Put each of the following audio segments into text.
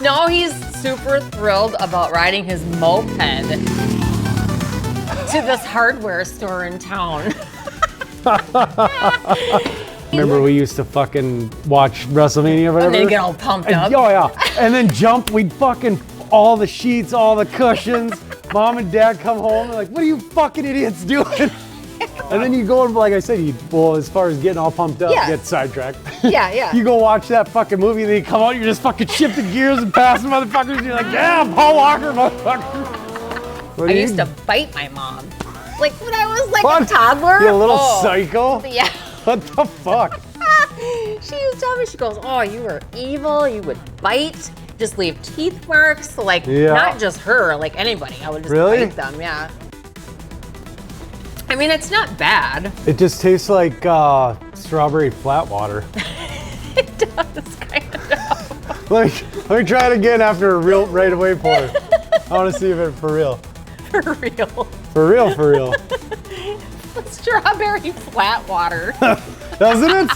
Now he's super thrilled about riding his moped to this hardware store in town. Remember we used to fucking watch WrestleMania or whatever? And then get all pumped up. Oh yeah, and then jump, we'd fucking, all the sheets, all the cushions. Mom and dad come home, and like, what are you fucking idiots doing? And then you go and, like I said, as far as getting all pumped up, get sidetracked. Yeah. You go watch that fucking movie, and then you come out, you're just fucking shifting gears and passing motherfuckers. You're like, yeah, Paul Walker, motherfucker. I used to bite my mom. Like when I was like a toddler. You little psycho. Yeah. What the fuck? She used to tell me, she goes, oh, you were evil, you would bite, just leave teeth marks. Like, not just her, like anybody. I would just bite them, yeah. I mean, it's not bad. It just tastes like strawberry flat water. It does, kind of. Let me try it again after a real right away pour. I want to see if it's for real. For real. For real, for real. Strawberry flat water. Doesn't it?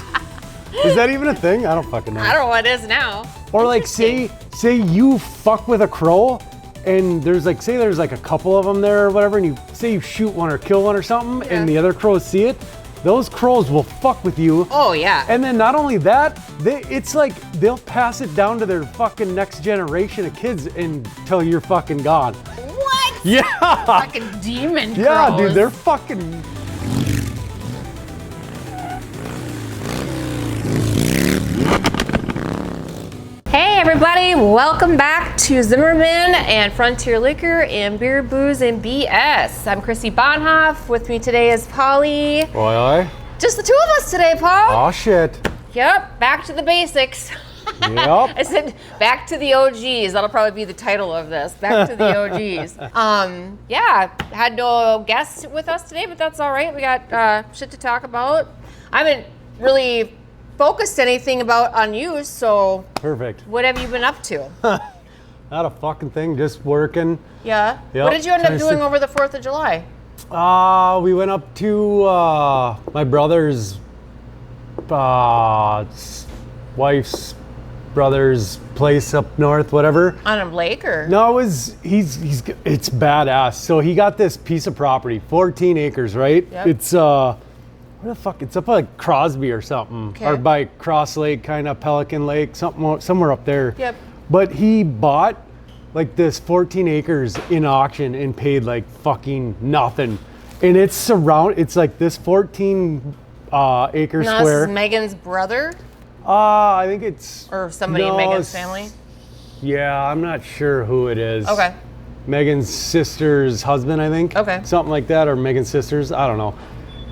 Is that even a thing? I don't fucking know. I don't know what it is now. Or like say you fuck with a crow and there's like, say there's like a couple of them there or whatever, and you say you shoot one or kill one or something and the other crows see it, those crows will fuck with you. Oh yeah. And then not only that, it's like they'll pass it down to their fucking next generation of kids until you're fucking gone. What? Yeah. Fucking demon crows. Yeah, dude, they're fucking... Hey everybody, welcome back to Zimmerman and Frontier Liquor and Beer, Booze, and BS. I'm Chrissy Bonhoff. With me today is Polly. Oi. Just the two of us today, Paul. Oh shit. Yep, back to the basics. Yep. I said back to the OGs. That'll probably be the title of this. Back to the OGs. Yeah, had no guests with us today, but that's all right. We got shit to talk about. I haven't really focused anything about on you, so perfect. What have you been up to? Not a fucking thing, just working. Yeah. Yep. What did you end up doing over the 4th of July? We went up to my brother's wife's brother's place up north, whatever. On a lake or? No, it's badass. So he got this piece of property, 14 acres, right? Yep. It's where the fuck? It's up like Crosby or something, or by Cross Lake, kind of Pelican Lake, somewhere up there. Yep. But he bought like this 14 acres in auction and paid like fucking nothing, and it's like this 14 acre No, square. this is Megan's brother? I think it's or somebody in Megan's family. Yeah, I'm not sure who it is. Okay. Megan's sister's husband, I think. Okay. Something like that, or Megan's sister's. I don't know.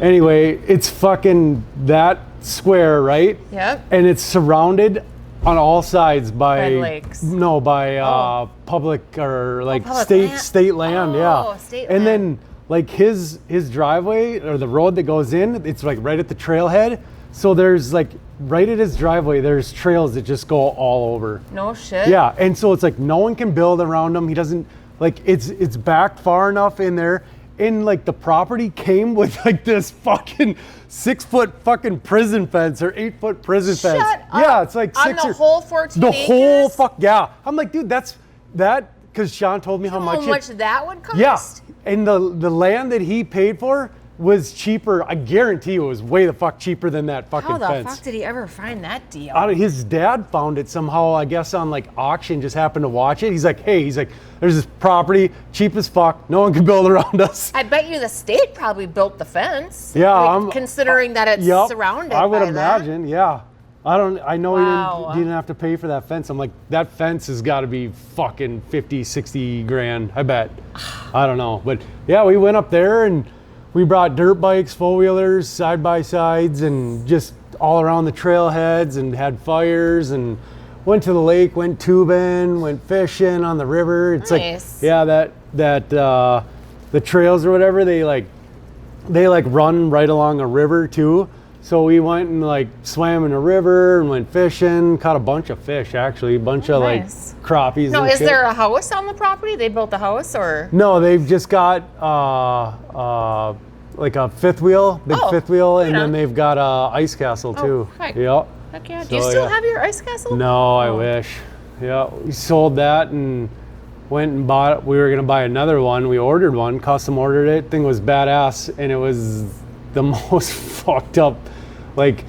Anyway, it's fucking that square, right? Yep. And it's surrounded on all sides by lakes. No, by public or like public state land, yeah. State and land. then like his driveway or the road that goes in, it's like right at the trailhead. So there's like right at his driveway, there's trails that just go all over. No shit. Yeah, and so it's like no one can build around him. He doesn't like it's backed far enough in there. And like the property came with like this fucking 6-foot fucking prison fence or 8-foot prison fence. Shut up. Yeah, it's like on the whole 14 acres? The whole fuck, yeah. I'm like, dude, that's that, because Sean told me how much that would cost? Yeah, and the land that he paid for was cheaper. I guarantee you it was way the fuck cheaper than that fucking fence. How the fuck did he ever find that deal? His dad found it somehow, I guess, on like auction, just happened to watch it. He's like, hey, there's this property, cheap as fuck, no one can build around us. I bet you the state probably built the fence. Yeah. Like, considering that it's surrounded I would by imagine, yeah. I know Wow. he didn't have to pay for that fence. I'm like, that fence has got to be fucking 50, 60 grand, I bet. I don't know. But yeah, we went up there and we brought dirt bikes, four-wheelers, side-by-sides, and just all around the trailheads and had fires and went to the lake, went tubing, went fishing on the river. It's nice. like, yeah, the trails or whatever, they run right along a river too. So we went and like swam in a river and went fishing, caught a bunch of fish actually, of nice. like crappies. No, and is shit. there a house on the property? They built a house or? No, they've just got like a fifth wheel, fifth wheel, and then they've got a ice castle too. Heck. Yep. Heck yeah. So, Do you still have your ice castle? No, I wish. Yeah, we sold that and went and bought. We were gonna buy another one. We ordered one, custom ordered it. Thing was badass, and it was the most fucked up. Like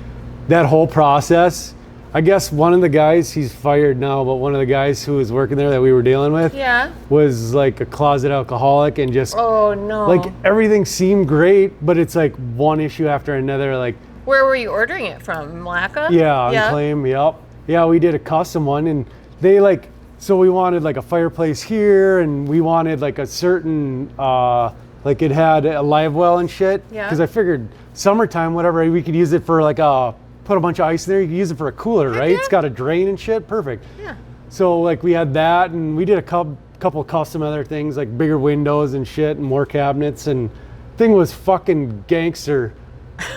that whole process. I guess one of the guys, he's fired now, but one of the guys who was working there that we were dealing with, was like a closet alcoholic and just. Oh no. Like everything seemed great, but it's like one issue after another. Like. Where were you ordering it from? Malacca? Yeah, on Claim. Yep. Yeah, we did a custom one, and they like. So we wanted like a fireplace here, and we wanted like a certain, like it had a live well and shit. Yeah. Because I figured summertime, whatever, we could use it for like put a bunch of ice in there. You could use it for a cooler, right? Yeah. It's got a drain and shit. Perfect. Yeah. So like we had that, and we did a couple custom other things like bigger windows and shit, and more cabinets, and thing was fucking gangster.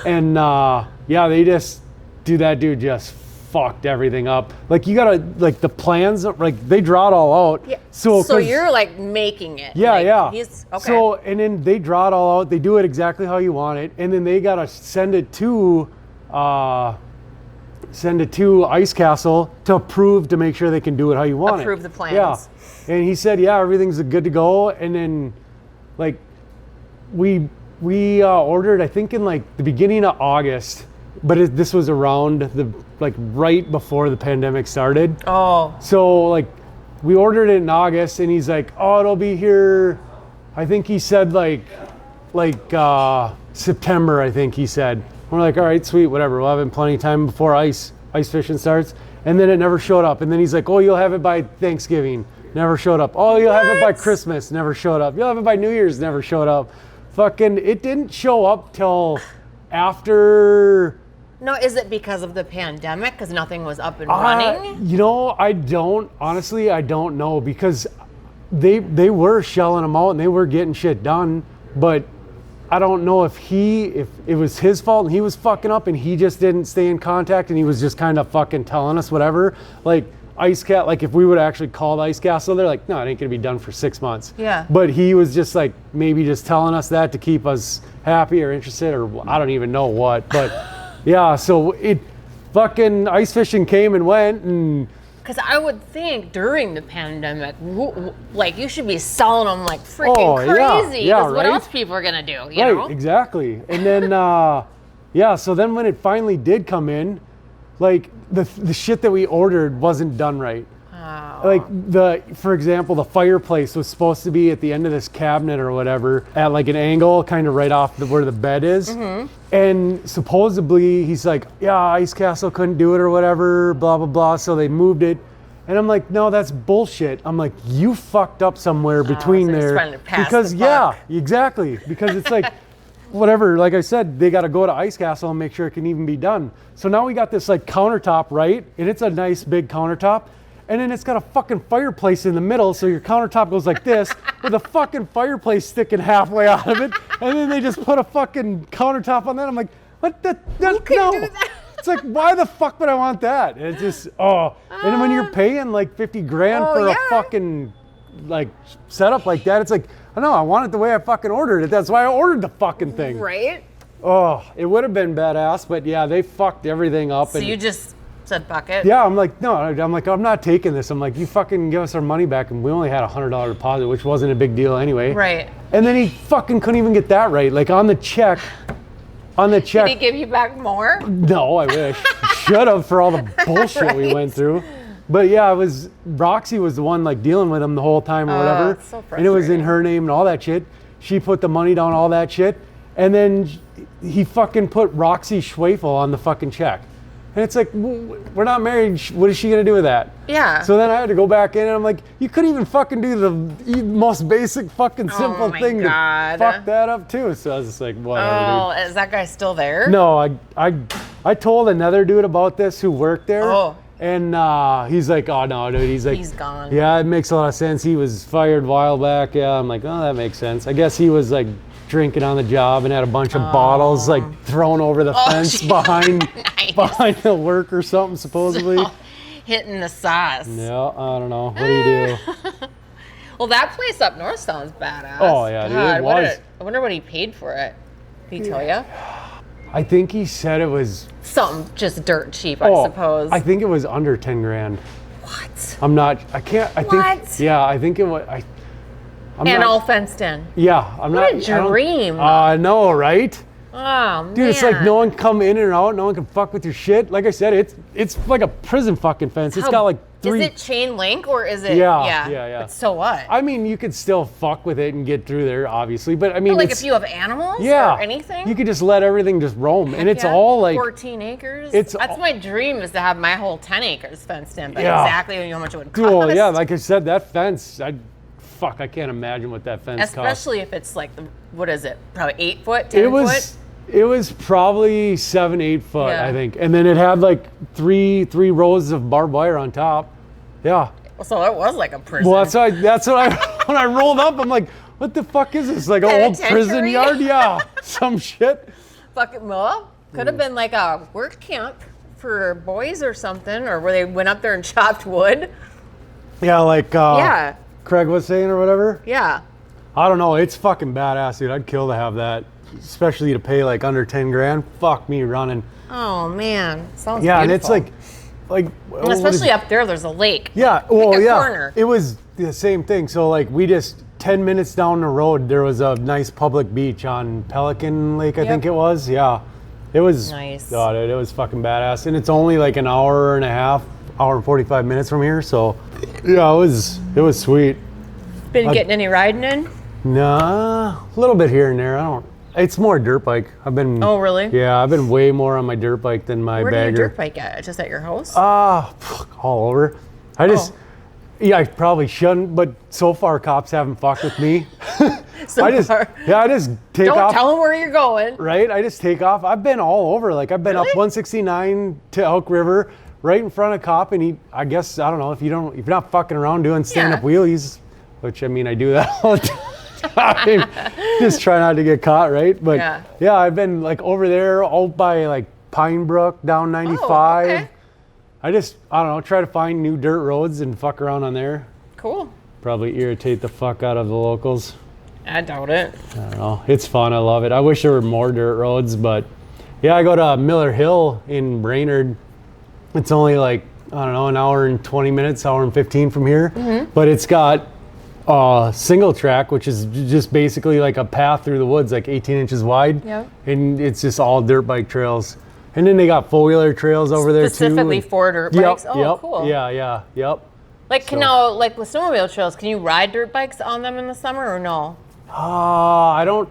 And yeah, they just that dude just fucked everything up. Like you gotta like the plans, like they draw it all out. Yeah. So you're like making it. Yeah, like, yeah. He's, okay. So and then they draw it all out. They do it exactly how you want it, and then they gotta send it to Ice Castle to approve to make sure they can do it how you want Approve it. the plans. Yeah. And he said, yeah, everything's good to go. And then like we ordered, I think in like the beginning of August, but this was around the like right before the pandemic started. Oh. So like we ordered it in August, and he's like, oh, it'll be here. I think he said like September. I think he said. We're like, all right, sweet, whatever. We'll have it plenty of time before ice fishing starts. And then it never showed up. And then he's like, oh, you'll have it by Thanksgiving. Never showed up. Oh, you'll have it by Christmas. Never showed up. You'll have it by New Year's. Never showed up. Fucking, it didn't show up till after. No, is it because of the pandemic? Because nothing was up and running? You know, I don't know, because they were shelling them out and they were getting shit done, but I don't know if it was his fault and he was fucking up and he just didn't stay in contact and he was just kind of fucking telling us whatever. Like like if we would have actually called Ice Castle, they're like, no, it ain't gonna be done for 6 months. Yeah. But he was just like maybe just telling us that to keep us happy or interested, or I don't even know what. But yeah, so it fucking ice fishing came and went, and because I would think during the pandemic, like you should be selling them like freaking crazy. Yeah, what right? else people are gonna do? You right, know? exactly. And then yeah, so then when it finally did come in, like the shit that we ordered wasn't done right. Oh. Like for example, the fireplace was supposed to be at the end of this cabinet or whatever, at like an angle, kind of right off where the bed is. Mm-hmm. And supposedly he's like, yeah, Ice Castle couldn't do it or whatever, blah blah blah. So they moved it, and I'm like, no, that's bullshit. I'm like, you fucked up somewhere between so he's there, trying to pass because the buck. yeah, exactly, because it's like. Whatever, like I said, they got to go to Ice Castle and make sure it can even be done. So now we got this like countertop, right? And it's a nice big countertop. And then it's got a fucking fireplace in the middle. So your countertop goes like this with a fucking fireplace sticking halfway out of it. And then they just put a fucking countertop on that. I'm like, what the, no. It's like, why the fuck would I want that? And it's just, and then when you're paying like 50 grand for a fucking like setup like that, it's like, I know, I want it the way I fucking ordered it. That's why I ordered the fucking thing. Right? Oh, it would have been badass, but yeah, they fucked everything up. So you just said fuck it? Yeah, I'm like, no, I'm not taking this. I'm like, you fucking give us our money back, and we only had $100 deposit, which wasn't a big deal anyway. Right. And then he fucking couldn't even get that right. Like on the check. Did he give you back more? No, I wish. Should have, for all the bullshit we went through. But yeah, it was Roxy was the one like dealing with him the whole time or whatever. It's so and it was in her name and all that shit. She put the money down, all that shit. And then he fucking put Roxy Schwefel on the fucking check. And it's like, we're not married. What is she going to do with that? Yeah. So then I had to go back in and I'm like, you couldn't even fucking do the most basic fucking simple thing to fuck that up too. So I was just like, whatever, dude. Is that guy still there? No, I told another dude about this who worked there. Oh. And he's like, oh no, dude. He's like, he's gone. Yeah, it makes a lot of sense. He was fired a while back. Yeah, I'm like, oh, that makes sense. I guess he was like drinking on the job and had a bunch of bottles like thrown over the fence behind the work or something, supposedly. So, hitting the sauce. Yeah, I don't know. What do you do? Well, that place up north sounds badass. Oh yeah, dude, it was. I wonder what he paid for it. Did he tell you? I think he said it was something just dirt cheap, I suppose. I think it was under 10 grand. What? I can't, I What? think, yeah, I think it was, I'm And not, all fenced in. yeah, I'm What not. a dream. I know, right? Oh, man. Dude, it's like no one come in and out, no one can fuck with your shit. Like I said, it's like a prison fucking fence. It's got like 3. Is it chain link or is it? Yeah. But so what? I mean, you could still fuck with it and get through there, obviously, but I mean, But like it's, if you have animals yeah, or anything? you could just let everything just roam, and it's Yeah, all like 14 acres. it's That's my dream, is to have my whole 10 acres fenced in, but Yeah. exactly how much it would cost. Well, yeah, like I said, that fence, I can't imagine what that fence cost. Especially if it's like, what is it? Probably 8 foot, 10 foot? It was probably 7, 8 foot, Yeah. I think. And then it had like three rows of barbed wire on top. Yeah. So it was like a prison. Well, that's what I, when I rolled up, I'm like, what the fuck is this? Like an old prison Penitentiary? yard? Yeah. Some shit. Fucking well, could have been like a work camp for boys or something, or where they went up there and chopped wood. Yeah, like Yeah. Craig was saying or whatever. Yeah. I don't know. It's fucking badass, dude. I'd kill to have that. Especially to pay like under 10 grand. Fuck me running. Oh man, sounds Yeah, and beautiful. it's like And especially up there, there's a lake. yeah, well, a yeah. corner. It was the same thing. So like we just 10 minutes down the road, there was a nice public beach on Pelican Lake, I think it was. Yeah, it was Nice. God, it was fucking badass, and it's only like an hour and a half, hour and 45 minutes from here. So yeah, it was sweet. Been getting any riding in? Nah, a little bit here and there. It's more dirt bike. I've been. Oh, really? Yeah, I've been way more on my dirt bike than my Where do bagger. you dirt bike at? Just at your house? All over. I just, Oh. yeah, I probably shouldn't, but so far cops haven't fucked with me. So I just far. take Don't off. tell them where you're going. Right, I just take off. I've been all over. Like I've been up Really? 169 to Elk River, right in front of cop, and I guess I don't know if you're not fucking around doing stand-up Yeah. wheelies, which I mean I do that all the time. I mean, just try not to get caught, right? But yeah, I've been like over there, out by like Pine Brook, down 95. okay. I don't know, try to find new dirt roads and fuck around on there. Cool. Probably irritate the fuck out of the locals. I doubt it. I don't know. It's fun. I love it. I wish there were more dirt roads, but yeah, I go to Miller Hill in Brainerd. It's only like, I don't know, an hour and 20 minutes, hour and 15 from here. Mm-hmm. But it's got single track, which is just basically like a path through the woods, like 18 inches wide. Yep. And it's just all dirt bike trails. And then they got four-wheeler trails over there too. Specifically for dirt bikes? Oh, yep, cool. Yeah, yep. Like, like with snowmobile trails, can you ride dirt bikes on them in the summer or no? I don't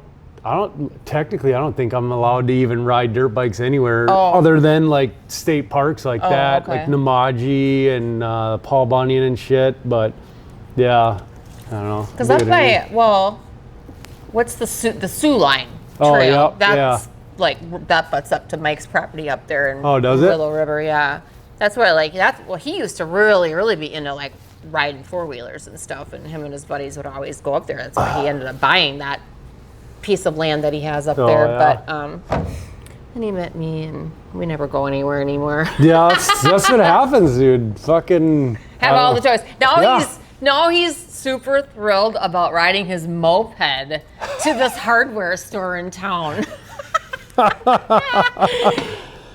technically, I don't think I'm allowed to even ride dirt bikes anywhere Oh. other than like state parks like that, okay. like Namaji and Paul Bunyan and shit. But yeah, I don't know. Because up by, well, what's the Sioux Line trail? Oh, yep, That's like, that butts up to Mike's property up there in does it? Willow River, yeah. That's where, like, he used to really be into, like, riding four-wheelers and stuff, and him and his buddies would always go up there. That's why he ended up buying that piece of land that he has up there. Yeah. But then he met me, and we never go anywhere anymore. Yeah, that's what happens, dude. Fucking Have all the toys. Yeah. Now he's super thrilled about riding his moped to this hardware store in town.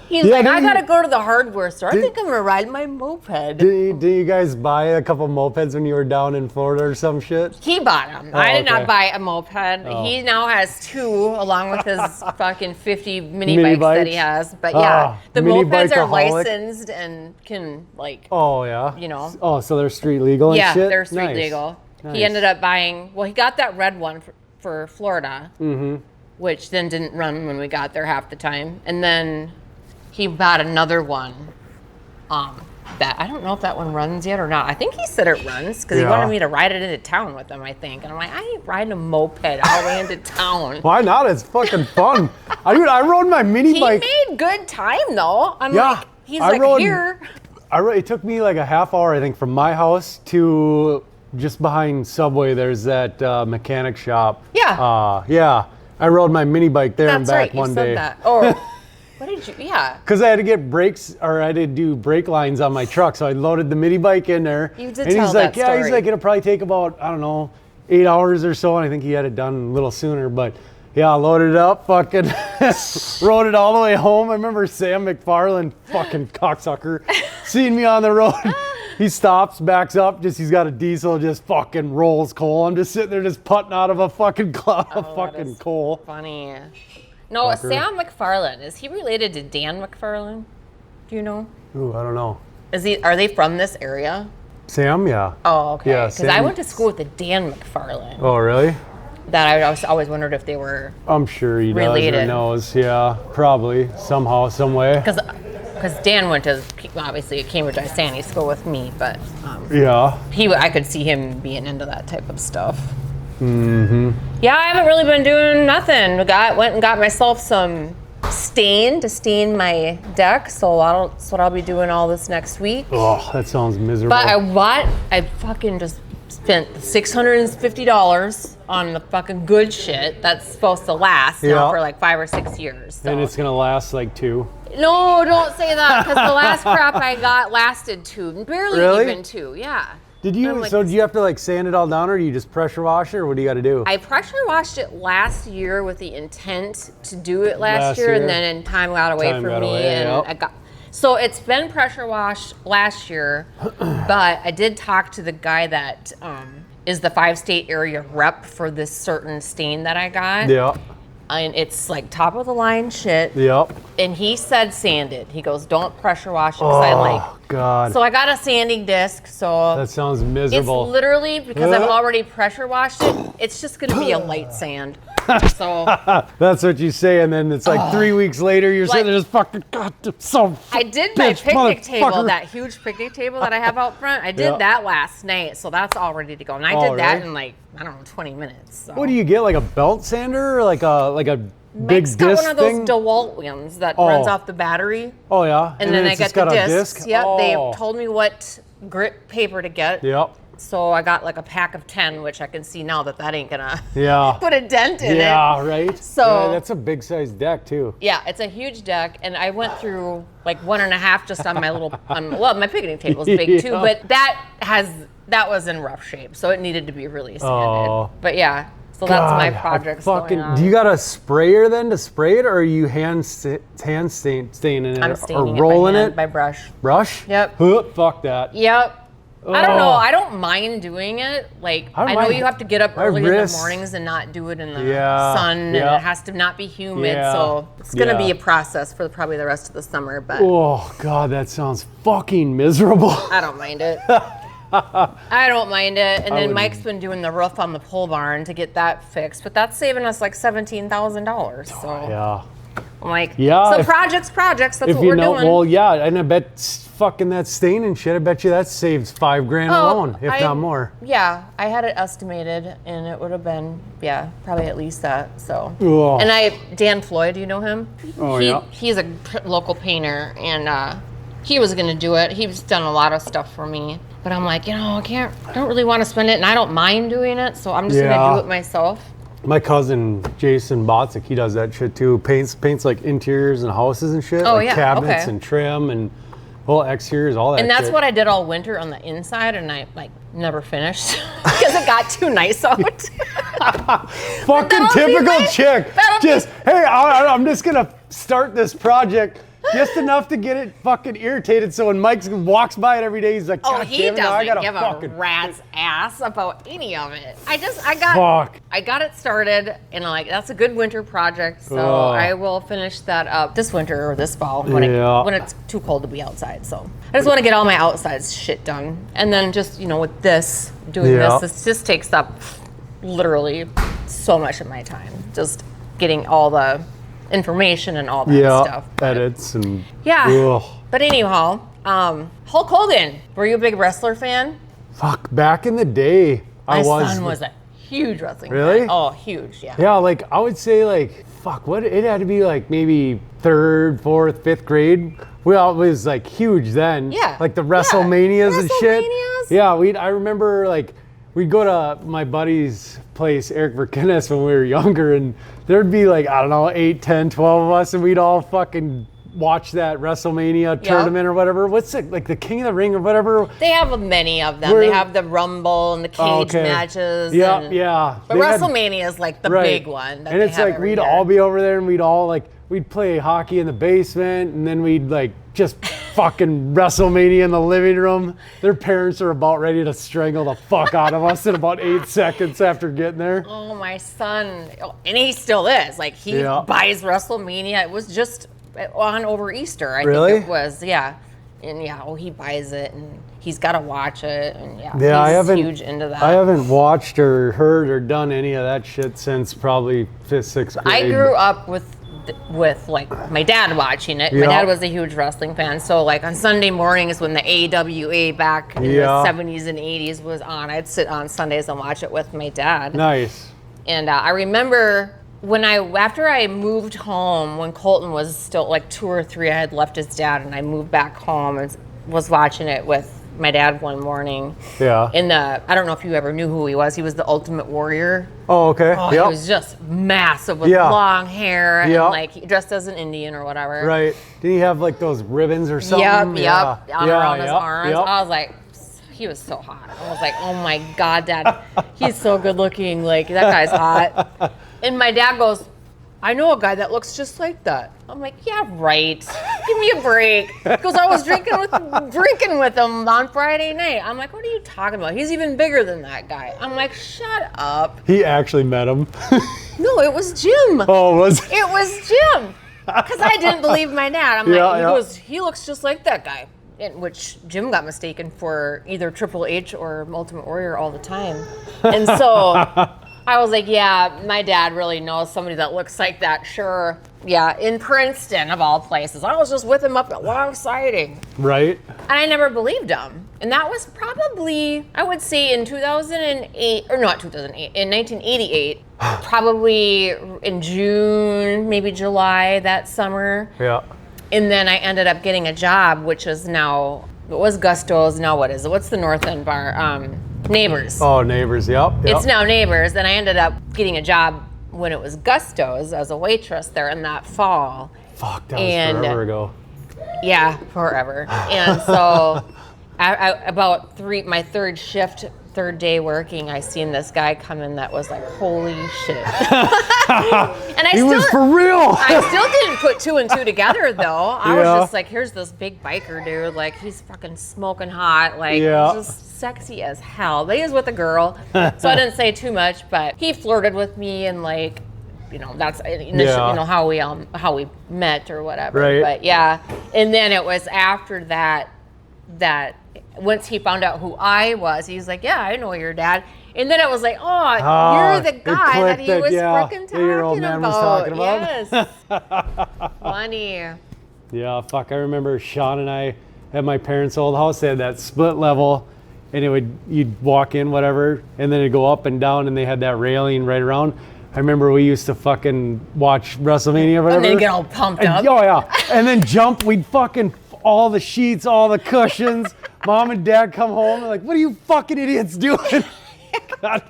He's like, I gotta go to the hardware store. I think I'm gonna ride my moped. Did you guys buy a couple mopeds when you were down in Florida or some shit? He bought them. I did okay. not buy a moped. He now has two, along with his fucking 50 mini bikes that he has. But yeah, the mini mopeds are bikeaholic. licensed and can, like, Oh yeah. you know. Oh, so they're street legal and Yeah, shit? they're street Nice. legal. Nice. He ended up buying, well, he got that red one for Florida, which then didn't run when we got there half the time. And then he bought another one that, I don't know if that one runs yet or not. I think he said it runs because he Yeah. wanted me to ride it into town with him, I think. And I'm like, I ain't riding a moped all the way into town. Why not? It's fucking fun. I rode my mini He bike. made good time, though. I'm Yeah, like, he's I like, rode- here. It took me like a half hour, I think, from my house to just behind Subway. There's that mechanic shop. Yeah. Yeah. I rode my mini bike there and That's back right, you one said day. that. Or, what did you, yeah. Because I had to get brakes, or I had to do brake lines on my truck, so I loaded the mini bike in there. You did and tell he's like, that yeah, he's story. like, it'll probably take about, I don't know, 8 hours or so, and I think he had it done a little sooner, but yeah, I loaded it up, fucking rode it all the way home. I remember Sam McFarland, fucking cocksucker, seeing me on the road. He stops, backs up, he's got a diesel, just fucking rolls coal. I'm just sitting there just putting out of a fucking cloud of fucking coal. Funny. No, Fucker. Sam McFarlane, is he related to Dan McFarlane? Do you know? Ooh, I don't know. Are they from this area? Sam, yeah. Oh, okay. Yeah, Because I went to school with a Dan McFarlane. Oh, really? That I always wondered if they were I'm sure he related. does or knows. Yeah, probably somehow, some way. Because Dan went to, obviously, Cambridge ISANI school with me, but Yeah. I could see him being into that type of stuff. Mm-hmm. Yeah, I haven't really been doing nothing. Went and got myself some stain to stain my deck, so that's what I'll be doing all this next week. Oh, that sounds miserable. But I fucking just spent $650 on the fucking good shit that's supposed to last now for like 5 or 6 years. So. And it's gonna last like 2. No, don't say that, because the last crap I got lasted 2, barely even 2. Yeah. Did you? So do you have to like sand it all down, or do you just pressure wash it, or what do you got to do? I pressure washed it last year with the intent to do it last year, and then time got away from me, I got. So it's been pressure washed last year, but I did talk to the guy that is the 5-state area rep for this certain stain that I got. Yeah. And it's like top of the line shit. Yep. And he said sand it. He goes, don't pressure wash it, because I like. God. So I got a sanding disc. So that sounds miserable. It's literally, because I've already pressure washed it, it's just going to be a light sand. So that's what you say, and then it's like 3 weeks later, you're sitting there just fucking, God, so. I did my picnic table, that huge picnic table that I have out front. I did that last night, so that's all ready to go. And I did that in like, I don't know, 20 minutes. So. What do you get, like a belt sander, or like a big Mike's disc got one of those thing? DeWalt ones that runs off the battery. Oh yeah. And then I get the discs. Yep. Oh. They told me what grit paper to get. Yep. So I got like a pack of 10, which I can see now that ain't gonna put a dent in it. Yeah, right. So that's a big size deck too. Yeah, it's a huge deck, and I went through like 1.5 just on my little. Well, my picnic table's big too, but that was in rough shape, so it needed to be really sanded. But yeah. So that's my project going on. Do you got a sprayer then to spray it, or are you hand staining it, I'm staining it rolling by hand, by brush. Brush? Yep. Fuck that. Yep. I don't know. I don't mind doing it. Like, I know you have to get up early in the mornings and not do it in the sun, and it has to not be humid. So it's going to be a process for probably the rest of the summer. But oh God, that sounds fucking miserable. I don't mind it. I don't mind it. And then Mike's been doing the roof on the pole barn to get that fixed, but that's saving us like $17,000. So yeah. I'm like, so projects, that's what we're doing. Well, yeah, and I bet fucking that stain and shit, I bet you that saves $5,000 alone, if not more. Yeah, I had it estimated, and it would have been, probably at least that, so. Ugh. And Dan Floyd, do you know him? Oh, yeah. He's a local painter, and he was gonna do it. He's done a lot of stuff for me. But I'm like, I don't really want to spend it, and I don't mind doing it, so I'm just gonna do it myself. My cousin Jason Botzik, he does that shit too. Paints like interiors and houses and shit. Oh, like cabinets and trim and whole exteriors, all that. And that's shit. what I did all winter on the inside, and I like never finished because it got too nice out. Fucking typical chick. Just hey, I'm just gonna start this project. Just enough to get it fucking irritated, so when Mike walks by it every day, he's like, "Oh, he doesn't give a rat's ass about any of it." I got it started, and that's a good winter project, so I will finish that up this winter or this fall when it's too cold to be outside. So I just want to get all my outside shit done, and then just with this just takes up literally so much of my time, just getting all the information and all that stuff. Edits and But anyhow, Hulk Hogan. Were you a big wrestler fan? Fuck, back in the day, My son was a huge wrestling Really? fan. Oh, huge, yeah. Yeah, like I would say it had to be like maybe 3rd, 4th, 5th grade. Well, it was like huge then. Yeah. Like the WrestleManias and shit. WrestleManias? Yeah, I remember we'd go to my buddy's place, Eric Verkinnis, when we were younger, and there'd be 8, 10, 12 of us, and we'd all fucking watch that WrestleMania tournament or whatever. What's it, like the King of the Ring or whatever? They have many of them. They have the Rumble and the cage matches. Yeah. But WrestleMania is like the big one. And it's like we'd all be over there, and we'd all we'd play hockey in the basement, and then we'd just fucking WrestleMania in the living room. Their parents are about ready to strangle the fuck out of us in about 8 seconds after getting there. Oh, my son, and he still is. Like, he buys WrestleMania. It was just on over Easter, I think it was. Yeah. And he buys it, and he's got to watch it, and he's huge into that. I haven't watched or heard or done any of that shit since probably 5th, 6th grade. I grew up with like my dad watching it. My dad was a huge wrestling fan, so like on Sunday mornings when the AWA back in the 70s and 80s was on, I'd sit on Sundays and watch it with my dad. Nice. And I remember after I moved home, when Colton was still like 2 or 3, I had left his dad, and I moved back home and was watching it with my dad one morning. Yeah. I don't know if you ever knew who he was. He was the Ultimate Warrior. Oh, okay. He was just massive with long hair and like he dressed as an Indian or whatever. Right. Did he have like those ribbons or something? Yep. Around his arms. I was like, he was so hot. I was like, oh my God, Dad, he's so good looking. Like, that guy's hot. And my dad goes, I know a guy that looks just like that. I'm like, yeah, right. Give me a break. Because I was drinking with him on Friday night. I'm like, what are you talking about? He's even bigger than that guy. I'm like, shut up. He actually met him. No, it was Jim. Oh, was it? It was Jim. Because I didn't believe my dad. I'm like, he goes, he looks just like that guy. In which Jim got mistaken for either Triple H or Ultimate Warrior all the time. And so I was like, yeah, my dad really knows somebody that looks like that, sure. Yeah, in Princeton, of all places. I was just with him up at Long Siding. Right. And I never believed him. And that was probably, I would say in 2008, or not 2008, in 1988, probably in June, maybe July that summer. Yeah. And then I ended up getting a job, which is now, it was Gusto's, now what is it? What's the North End bar? Neighbors. Oh, Neighbors, yep. It's now Neighbors, and I ended up getting a job when it was Gusto's as a waitress there in that fall. Fuck, that was forever ago. Yeah, forever. And so about my third shift, third day working, I seen this guy come in that was like, holy shit. And he was for real. I still didn't put 2 and 2 togetger though. I was just like, here's this big biker dude, like he's fucking smoking hot, like just sexy as hell. But he was with a girl, so I didn't say too much, but he flirted with me and like, that's how we met or whatever. Right. But yeah, and then it was after that once he found out who I was, he was like, yeah, I know your dad. And then it was like, you're the guy that he was freaking talking about. Yes. Funny. Yeah, fuck. I remember Sean and I at my parents' old house, they had that split level, and you'd walk in, whatever, and then it'd go up and down, and they had that railing right around. I remember we used to fucking watch WrestleMania or whatever. And then get all pumped up. Oh, yeah. And then jump. We'd fucking all the sheets, all the cushions. Mom and Dad come home. They're like, what are you fucking idiots doing? God,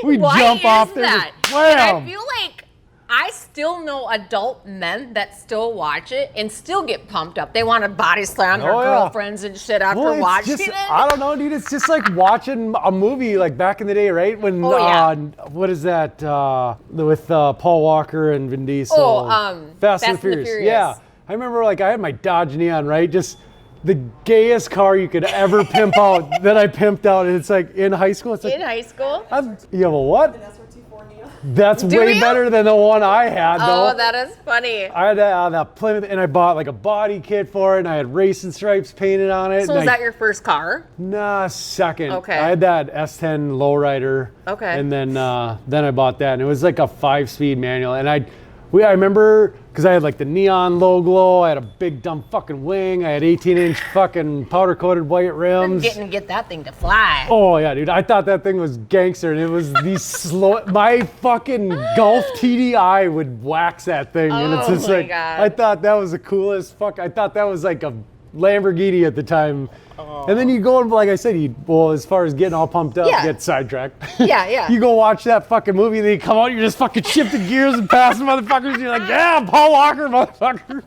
we jump off there. That? I feel like I still know adult men that still watch it and still get pumped up. They want to body slam their girlfriends and shit after watching it. I don't know, dude. It's just like watching a movie like back in the day, right? When what is that with Paul Walker and Vin Diesel? Fast and the Furious. Yeah, I remember like I had my Dodge Neon, right? Just the gayest car you could ever pimp out that I pimped out, and it's like in high school. It's like, in high school? You have a what? That's way better than the one I had, though. Oh, that is funny. I had that Plymouth, and I bought like a body kit for it, and I had racing stripes painted on it. So was that your first car? Nah, second. Okay. I had that S10 lowrider. Okay. And then I bought that, and it was like a 5-speed manual, and I remember because I had like the neon low glow, I had a big dumb fucking wing, I had 18-inch fucking powder coated white rims. Didn't get that thing to fly. Oh yeah, dude, I thought that thing was gangster, and it was these slow. My fucking Golf TDI would wax that thing, and it's just like God. I thought that was the coolest. I thought that was like a Lamborghini at the time. And then you go and, like I said, as far as getting all pumped up, get sidetracked. Yeah. You go watch that fucking movie, and then you come out, you're just fucking shifting gears and passing motherfuckers. And you're like, yeah, Paul Walker, motherfucker.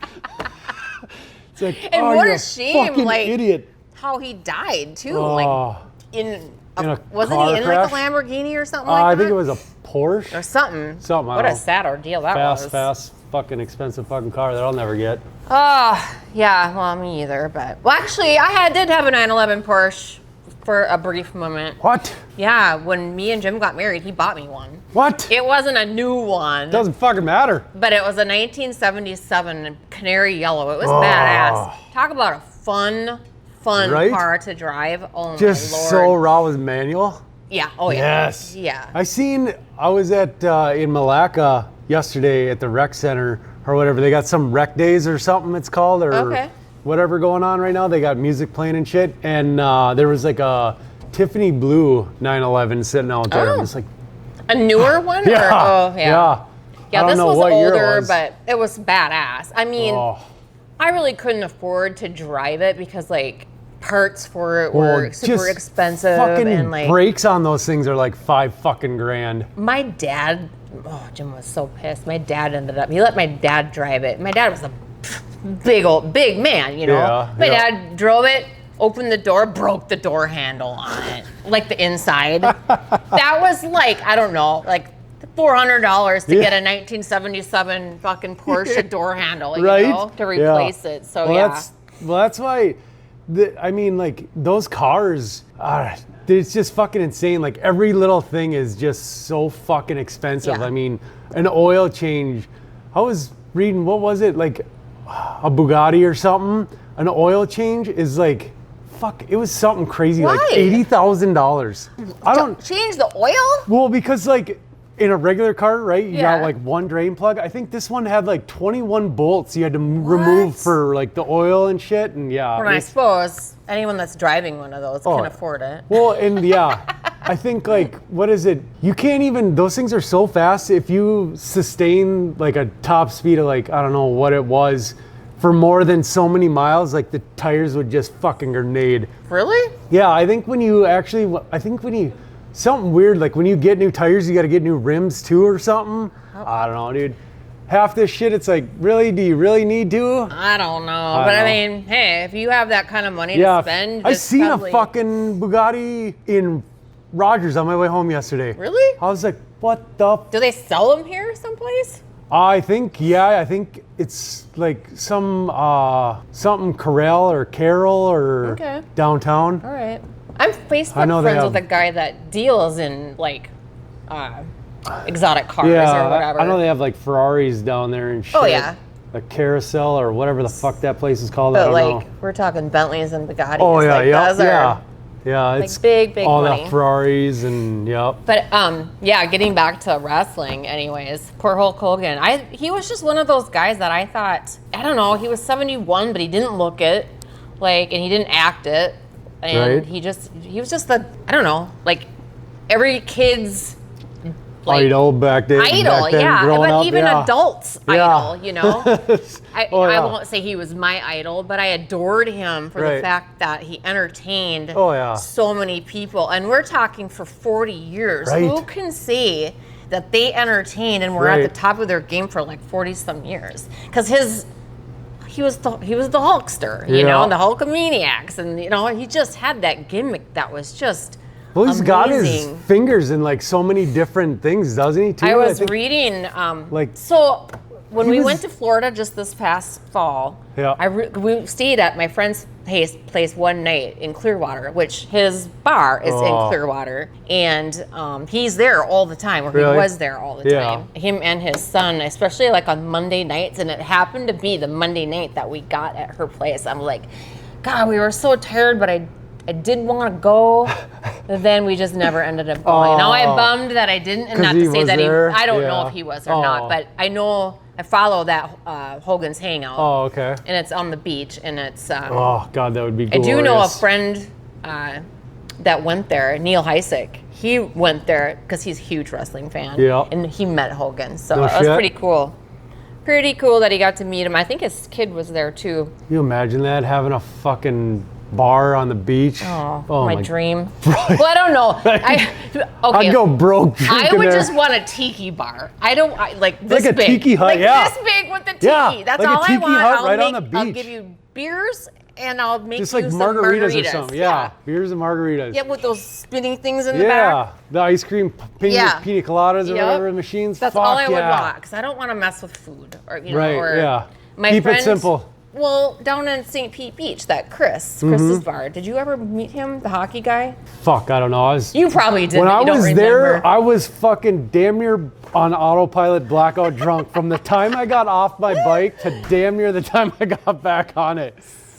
It's like, and what a shame, fucking like idiot. How he died too. Oh. Like wasn't he in like a Lamborghini or something like that? I think it was a Porsche or something. Something. What a sad ordeal that was. Fast. fucking expensive fucking car that I'll never get. Oh, yeah. Well, me either. But well, actually, I did have a 911 Porsche for a brief moment. What? Yeah, when me and Jim got married, he bought me one. What? It wasn't a new one. Doesn't fucking matter. But it was a 1977 canary yellow. It was badass. Talk about a fun car to drive. Oh, my Lord. So raw with manual. Yeah. Oh, yeah. Yes. Yeah. I was in Malacca yesterday at the rec center or whatever. They got some rec days or something it's called, or whatever going on right now. They got music playing and shit. And there was like a Tiffany blue 911 sitting out there. Oh. I'm just like, a newer one? Yeah. Yeah, this was older, but it was badass. I mean, I really couldn't afford to drive it because like parts for it were super expensive, and like brakes on those things are like $5 fucking grand. My dad, Jim was so pissed. He let my dad drive it. My dad was a big man, you know. Yeah, my dad drove it, opened the door, broke the door handle on it, like the inside. That was like, I don't know, like $400 to get a 1977 fucking Porsche door handle, you know, to replace it. So that's why. I mean, like, those cars, it's just fucking insane. Like, every little thing is just so fucking expensive. Yeah. I mean, an oil change. I was reading, what was it? Like, a Bugatti or something. An oil change is like, it was something crazy. Why? Like $80,000. I don't change the oil? Well, because like, in a regular car, right, you got like one drain plug. I think this one had like 21 bolts you had to remove for like the oil and shit. And well, I suppose anyone that's driving one of those can afford it. Well, and I think like, what is it? You can't even, those things are so fast. If you sustain like a top speed of like, I don't know what it was, for more than so many miles, like the tires would just fucking grenade. Really? Yeah, I think something weird, like when you get new tires, you got to get new rims too or something. I don't know, dude. Half this shit, it's like, really? Do you really need to? I don't know. I mean, hey, if you have that kind of money to spend, I seen a fucking Bugatti in Rogers on my way home yesterday. Really? I was like, what the? Do they sell them here someplace? I think it's like some something Carroll or downtown. All right. I'm Facebook friends with a guy that deals in like exotic cars or whatever. I know they have like Ferraris down there and shit. Oh yeah. The Carousel or whatever the fuck that place is called. But I don't know. We're talking Bentleys and Bugattis. Oh yeah, like, yeah. Like It's big all money. the Ferraris and But getting back to wrestling, anyways. Poor Hulk Hogan. He was just one of those guys that I thought, I don't know. He was 71, but he didn't look it, and he didn't act it. And he was just I don't know, like every kid's like idol back then. But even adults idol, you know. I yeah. won't say he was my idol, but I adored him for the fact that he entertained so many people. And we're talking for 40 years. Right. Who can say that they entertained and were at the top of their game for like 40 some years? Because he was the Hulkster, you know, and the Hulkamaniacs, and you know, he just had that gimmick that was just he's amazing. Got his fingers in like so many different things, doesn't he? Too. I was reading, so when we went to Florida just this past fall, we stayed at my friend's place one night in Clearwater, which his bar is in Clearwater, and he's there all the time, or he was there all the time. Him and his son, especially like on Monday nights, and it happened to be the Monday night that we got at her place. I'm like, God, we were so tired, but I did want to go, but then we just never ended up going. Now I'm bummed that I didn't, and not to say that I don't know if he was or not, but I know I follow that Hogan's Hangout. Oh, okay. And it's on the beach, and it's. Oh God, that would be glorious. I do know a friend that went there, Neil Heisick. He went there because he's a huge wrestling fan. Yeah. And he met Hogan, so that was pretty cool. Pretty cool that he got to meet him. I think his kid was there too. Can you imagine that, having a fucking bar on the beach? Oh my dream. Well, I don't know. I'd go broke drinking I would there. just want a tiki bar. like this like big. a tiki hut, this big with the tiki. That's like all a tiki I want. hut right on the beach. I'll give you beers and I'll make just you like some margaritas or something. Yeah, beers and margaritas. Yeah, with those spinning things in the back. Yeah, the ice cream pina coladas or whatever machines. That's all I would want, because I don't want to mess with food or Keep it simple. Well, down in St. Pete Beach, that Chris's bar. Did you ever meet him, the hockey guy? Fuck, I don't know. You probably did. When I was there, I was fucking damn near on autopilot, blackout drunk from the time I got off my bike to damn near the time I got back on it.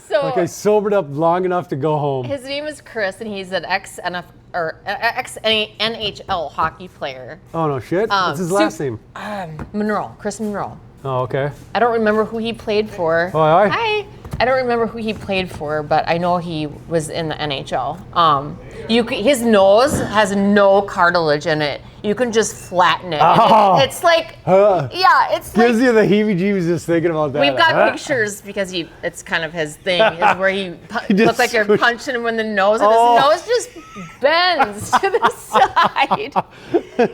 So, like I sobered up long enough to go home. His name is Chris, and he's an ex-NHL hockey player. Oh no shit! What's his last name? Chris Monroe. Oh, okay. I don't remember who he played for. Oh, hi. Hi. I don't remember who he played for, but I know he was in the NHL. His nose has no cartilage in it. You can just flatten it. Oh. It's like, it's gives you the heebie-jeebies just thinking about that. We've got pictures because it's kind of his thing, is where he looks like you're punching him in the nose, and his nose just bends to the side.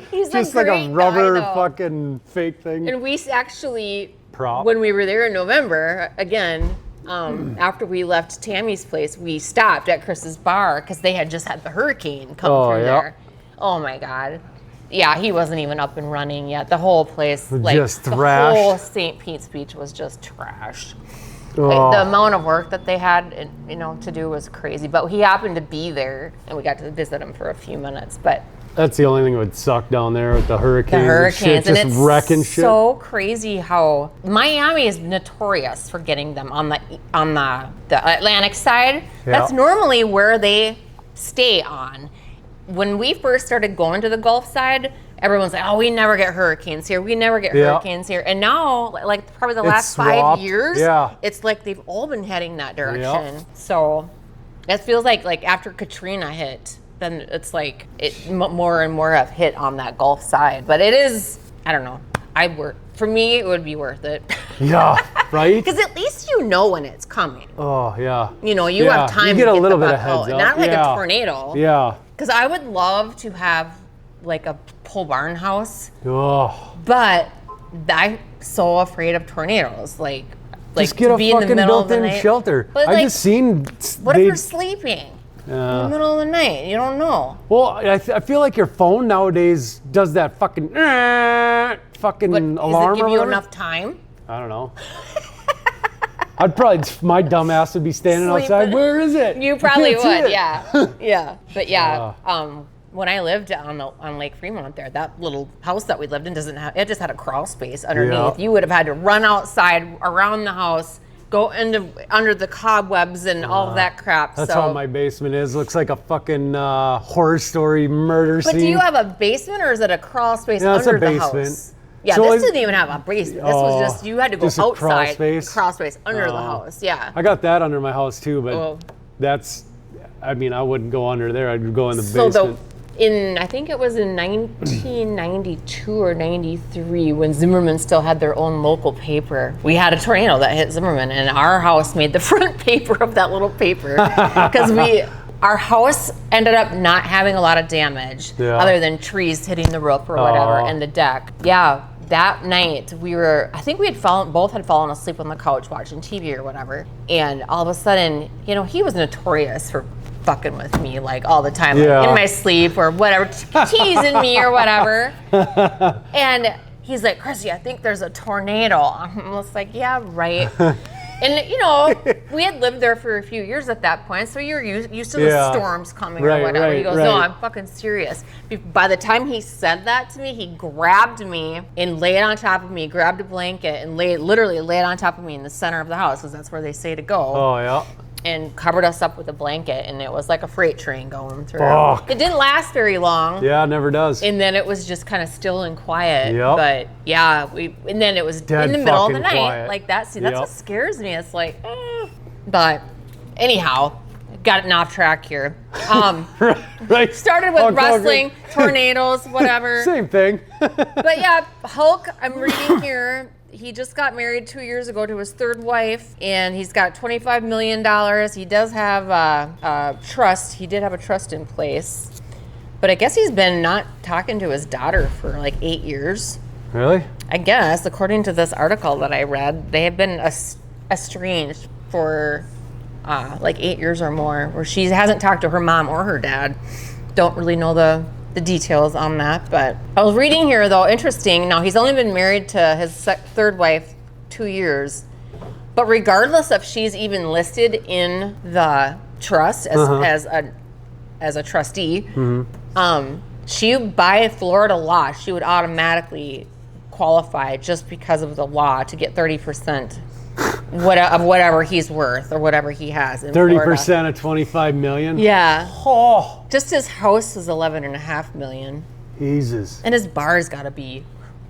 He's just like a rubber fucking fake thing. And we actually, when we were there in November, again, after we left Tammy's place, we stopped at Chris's bar because they had just had the hurricane come through there. Oh my God. Yeah, he wasn't even up and running yet. The whole place, just the trashed. whole St. Pete's Beach was just trashed. Like, the amount of work that they had, to do was crazy. But he happened to be there, and we got to visit him for a few minutes. But that's the only thing that would suck down there with the hurricanes. And just it's wrecking shit. So crazy how Miami is notorious for getting them on the Atlantic side. Yeah. That's normally where they stay on. When we first started going to the Gulf side, everyone's like, "Oh, we never get hurricanes here. We never get hurricanes here." And now, like probably the last 5 years, it's like they've all been heading that direction. Yep. So it feels like after Katrina hit, then it's like more and more have hit on that Gulf side. But it is, I don't know. For me, it would be worth it. Yeah, right? Because at least you know when it's coming. Oh, yeah. You have time to get a little bit of heads up. Not like a tornado. Yeah. Because I would love to have like a pole barn house. Oh. But I'm so afraid of tornadoes. Like just get to a be in the fucking middle of the built-in night. shelter. But I just seen. What if you're sleeping? In the middle of the night, you don't know. Well, I feel like your phone nowadays does that fucking alarm. Does it give you enough time? I don't know. My dumb ass would be standing outside. Where is it? You probably would, yeah. Yeah. But when I lived on Lake Fremont there, that little house that we lived in it just had a crawl space underneath. Yeah. You would have had to run outside around the house, go under the cobwebs and all of that crap. That's how my basement is. Looks like a fucking horror story murder scene. But do you have a basement or is it a crawl space under the house? Yeah, so this didn't even have a basement. This was just, you had to go outside, crawl space under the house, yeah. I got that under my house too, but I wouldn't go under there. I'd go in the basement. I think it was in 1992 or 93 when Zimmerman still had their own local paper. We had a tornado that hit Zimmerman, and our house made the front paper of that little paper because our house ended up not having a lot of damage other than trees hitting the roof or whatever and the deck. Yeah, that night I think we had both had fallen asleep on the couch watching TV or whatever, and all of a sudden, he was notorious for fucking with me like all the time, like, in my sleep or whatever, teasing me or whatever. And he's like, "Chrissy, I think there's a tornado." I'm just like, "Yeah, right." And we had lived there for a few years at that point, so you're used to the storms coming or whatever. He goes, "No, I'm fucking serious." By the time he said that to me, he grabbed me and laid on top of me, grabbed a blanket and literally laid on top of me in the center of the house, because that's where they say to go. Oh yeah. And covered us up with a blanket, and it was like a freight train going through. Fuck. It didn't last very long. Yeah, it never does. And then it was just kind of still and quiet. Yep. But and then it was dead in the middle of the night. Quiet. Like that. See, that's what scares me. It's like, But anyhow, gotten off track here. Right. Started with wrestling, tornadoes, whatever. Same thing. But yeah, Hulk, I'm reading here. He just got married 2 years ago to his third wife, and he's got $25 million. He does have a trust. He did have a trust in place. But I guess he's been not talking to his daughter for like 8 years. Really? I guess, according to this article that I read, they have been estranged for like 8 years or more, where she hasn't talked to her mom or her dad. Don't really know the details on that, but I was reading here though, interesting. Now he's only been married to his third wife 2 years, but regardless if she's even listed in the trust as a trustee, she, by Florida law, she would automatically qualify just because of the law to get 30% of whatever he's worth or whatever he has in 30% of 25 million? Yeah. Oh. Just his house is 11.5 million. Jesus. And his bar's got to be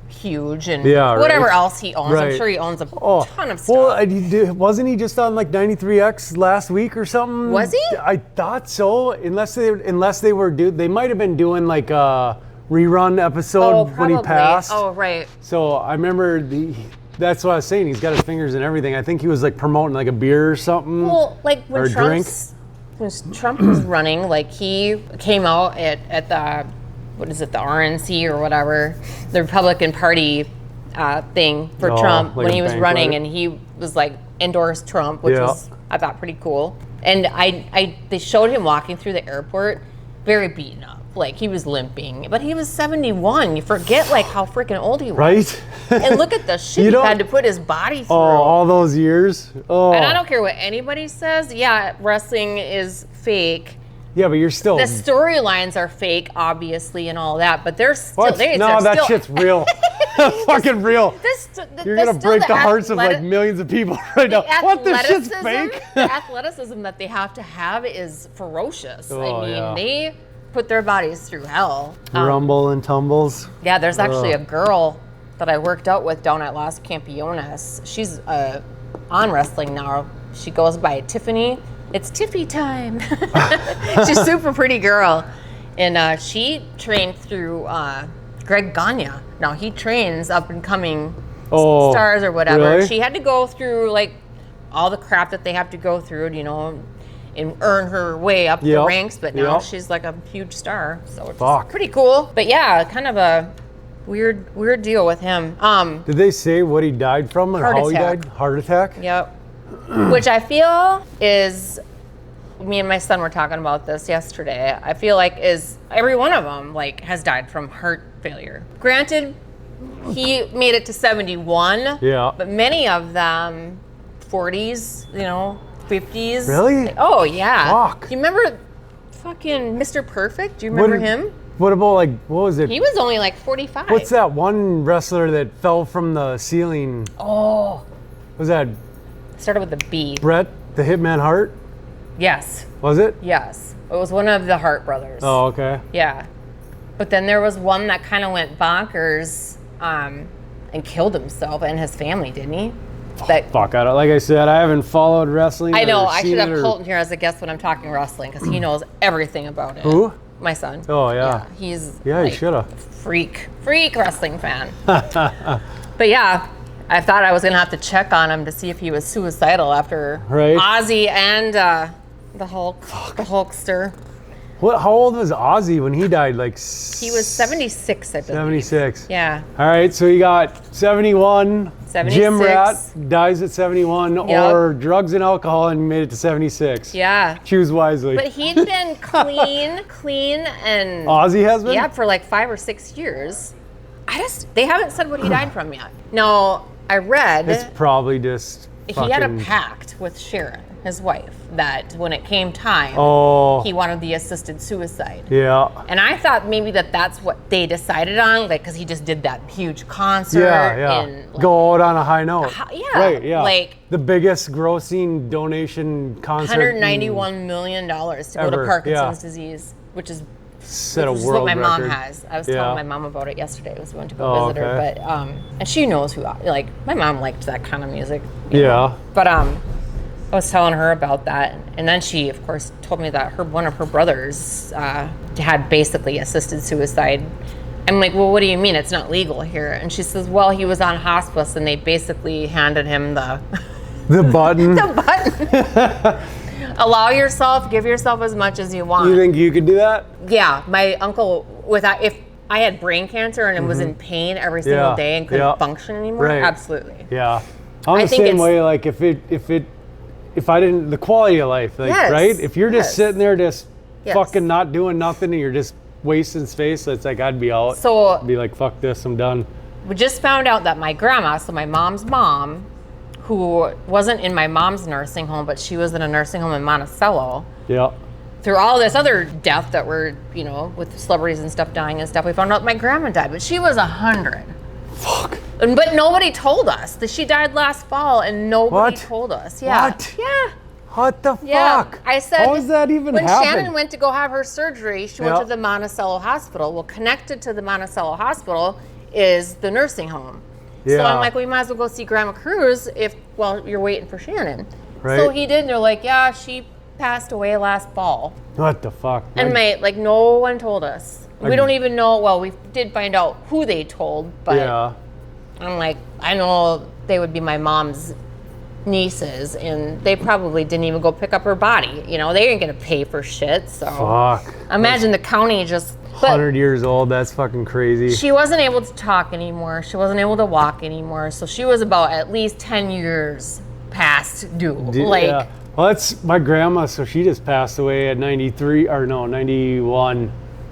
huge and Yeah, whatever right. else he owns. Right. I'm sure he owns a ton of stuff. Well, wasn't he just on like 93X last week or something? Was he? I thought so. Unless they were they might have been doing like a rerun episode when he passed. Oh, right. So I remember that's what I was saying. He's got his fingers in everything. I think he was like promoting like a beer or something. Well, like when when Trump was running, like he came out at the, what is it, the RNC or whatever, the Republican Party thing for Trump like when he was running, banquet. and he was like endorsed Trump, which was, I thought, pretty cool. And they showed him walking through the airport, very beaten up. Like he was limping, but he was 71. You forget like how freaking old he was. Right? And look at the shit he had to put his body through. Oh, all those years. Oh. And I don't care what anybody says. Yeah, wrestling is fake. Yeah, but you're still. The storylines are fake, obviously, and all that. But they're still. What? No, that shit's real. Fucking real. You're gonna break the hearts of like millions of people right now. What? This shit's fake? The athleticism that they have to have is ferocious. Oh, I mean, yeah. they put their bodies through hell. Rumble and tumbles. Yeah, there's actually a girl that I worked out with down at Las Campeonas. She's on wrestling now. She goes by Tiffany. It's Tiffy time. She's a super pretty girl. And she trained through Greg Gagne. Now, he trains up and coming stars or whatever. Really? She had to go through like all the crap that they have to go through, you know, and earn her way up the ranks, but now she's like a huge star, so it's pretty cool. But yeah, kind of a weird deal with him. Did they say what he died from or how he died? Heart attack? Yep. Which I feel is, me and my son were talking about this yesterday, I feel like is every one of them like has died from heart failure. Granted, he made it to 71, but many of them 40s, you know, 50s. Really? Oh, yeah. Fuck. Do you remember fucking Mr. Perfect? Do you remember him? What about like, what was it? He was only like 45. What's that one wrestler that fell from the ceiling? Oh. Was that Started with a B. Bret the Hitman Hart? Yes. Was it? Yes. It was one of the Hart brothers. Oh, okay. Yeah. But then there was one that kind of went bonkers and killed himself and his family, didn't he? Fuck, like I said, I haven't followed wrestling. I know, I should have Colton here as a guest when I'm talking wrestling because he knows everything about it. Who? My son. Oh, yeah. He's he should have. Freak wrestling fan. But yeah, I thought I was going to have to check on him to see if he was suicidal after Ozzy and the Hulkster. How old was Ozzy when he died? Like he was 76, I believe. 76. Yeah. All right, so you got 71. 76. Jim Rat dies at 71, or drugs and alcohol and made it to 76. Yeah. Choose wisely. But he'd been clean, and Ozzy has been? Yeah, for like 5 or 6 years. They haven't said what he died from yet. No, I read. It's probably just. He had a pact with Sharon, his wife, that when it came time, he wanted the assisted suicide. Yeah. And I thought maybe that's what they decided on, like, because he just did that huge concert. Yeah. And, like, go out on a high note. Right, yeah. Like the biggest grossing donation concert. $191 million to go to Parkinson's disease, which is set a world what my record. mom has. I was telling my mom about it yesterday. I was going to go visit her, but and she knows who. Like my mom liked that kind of music. You know? But I was telling her about that, and then she, of course, told me that one of her brothers had basically assisted suicide. I'm like, well, what do you mean? It's not legal here. And she says, well, he was on hospice, and they basically handed him the button. the button. Allow yourself, give yourself as much as you want. You think you could do that? Yeah, my uncle, if I had brain cancer and was in pain every single day and couldn't function anymore, absolutely. Yeah, I'm the same way. Like if if I didn't, the quality of life, like, Yes. right? If you're just Yes. sitting there just Yes. fucking not doing nothing and you're just wasting space, it's like, I'd be out. So I'd be like, fuck this, I'm done. we just found out that my grandma, so my mom's mom, who wasn't in my mom's nursing home, but she was in a nursing home in Monticello, Yeah. through all this other death that were, you know, with celebrities and stuff dying and stuff, we found out my grandma died, but she was 100. Fuck. But nobody told us that she died last fall, and nobody What? told us. Yeah. What? Yeah. What the Yeah. fuck? I said, how does that even when happen? Shannon went to go have her surgery, she went Yeah. to the Monticello Hospital. Well, connected to the Monticello Hospital is the nursing home. So Yeah. I'm like, we might as well go see Grandma Cruz while you're waiting for Shannon. Right. So he did, and they're like, yeah, she passed away last fall. What the fuck? And no one told us. We don't even know, well, we did find out who they told, but yeah. I'm like, I know they would be my mom's nieces, and they probably didn't even go pick up her body. You know, they ain't gonna pay for shit, so. Fuck. Imagine the county just, but 100 years old, that's fucking crazy. she wasn't able to talk anymore. She wasn't able to walk anymore, so she was about at least 10 years past due. Yeah. Well, that's my grandma, so she just passed away at 91,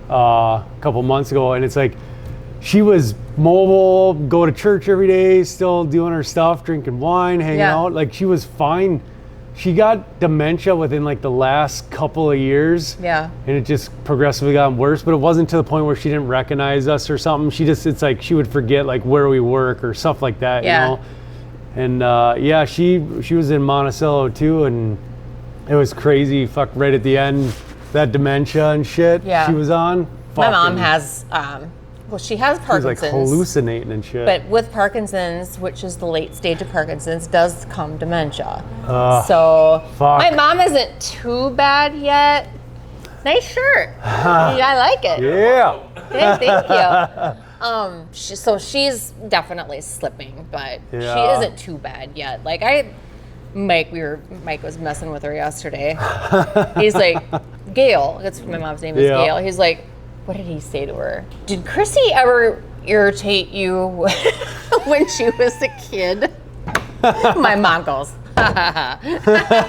a couple months ago, and it's like, she was mobile, go to church every day, still doing her stuff, drinking wine, hanging Yeah. out. Like, she was fine. She got dementia within like the last couple of years. Yeah. And it just progressively got worse, but it wasn't to the point where she didn't recognize us or something. It's like she would forget like where we work or stuff like that, Yeah. you know? And yeah, she was in Monticello too, and it was crazy. Fuck, right at the end, that dementia and shit Yeah. she was on. My mom fucking- has, well, she has She was Parkinson's. like hallucinating and shit. But with Parkinson's, which is the late stage of Parkinson's, does come dementia. Ugh, So fuck. my mom isn't too bad yet. Nice shirt. Yeah, I like it. yeah. Okay, thank you. So she's definitely slipping, but she Yeah. isn't too bad yet. Like Mike was messing with her yesterday. He's like, Gail, that's my mom's name is Yeah. Gail. He's like, what did he say to her? Did Chrissy ever irritate you when she was a kid? My mom goes,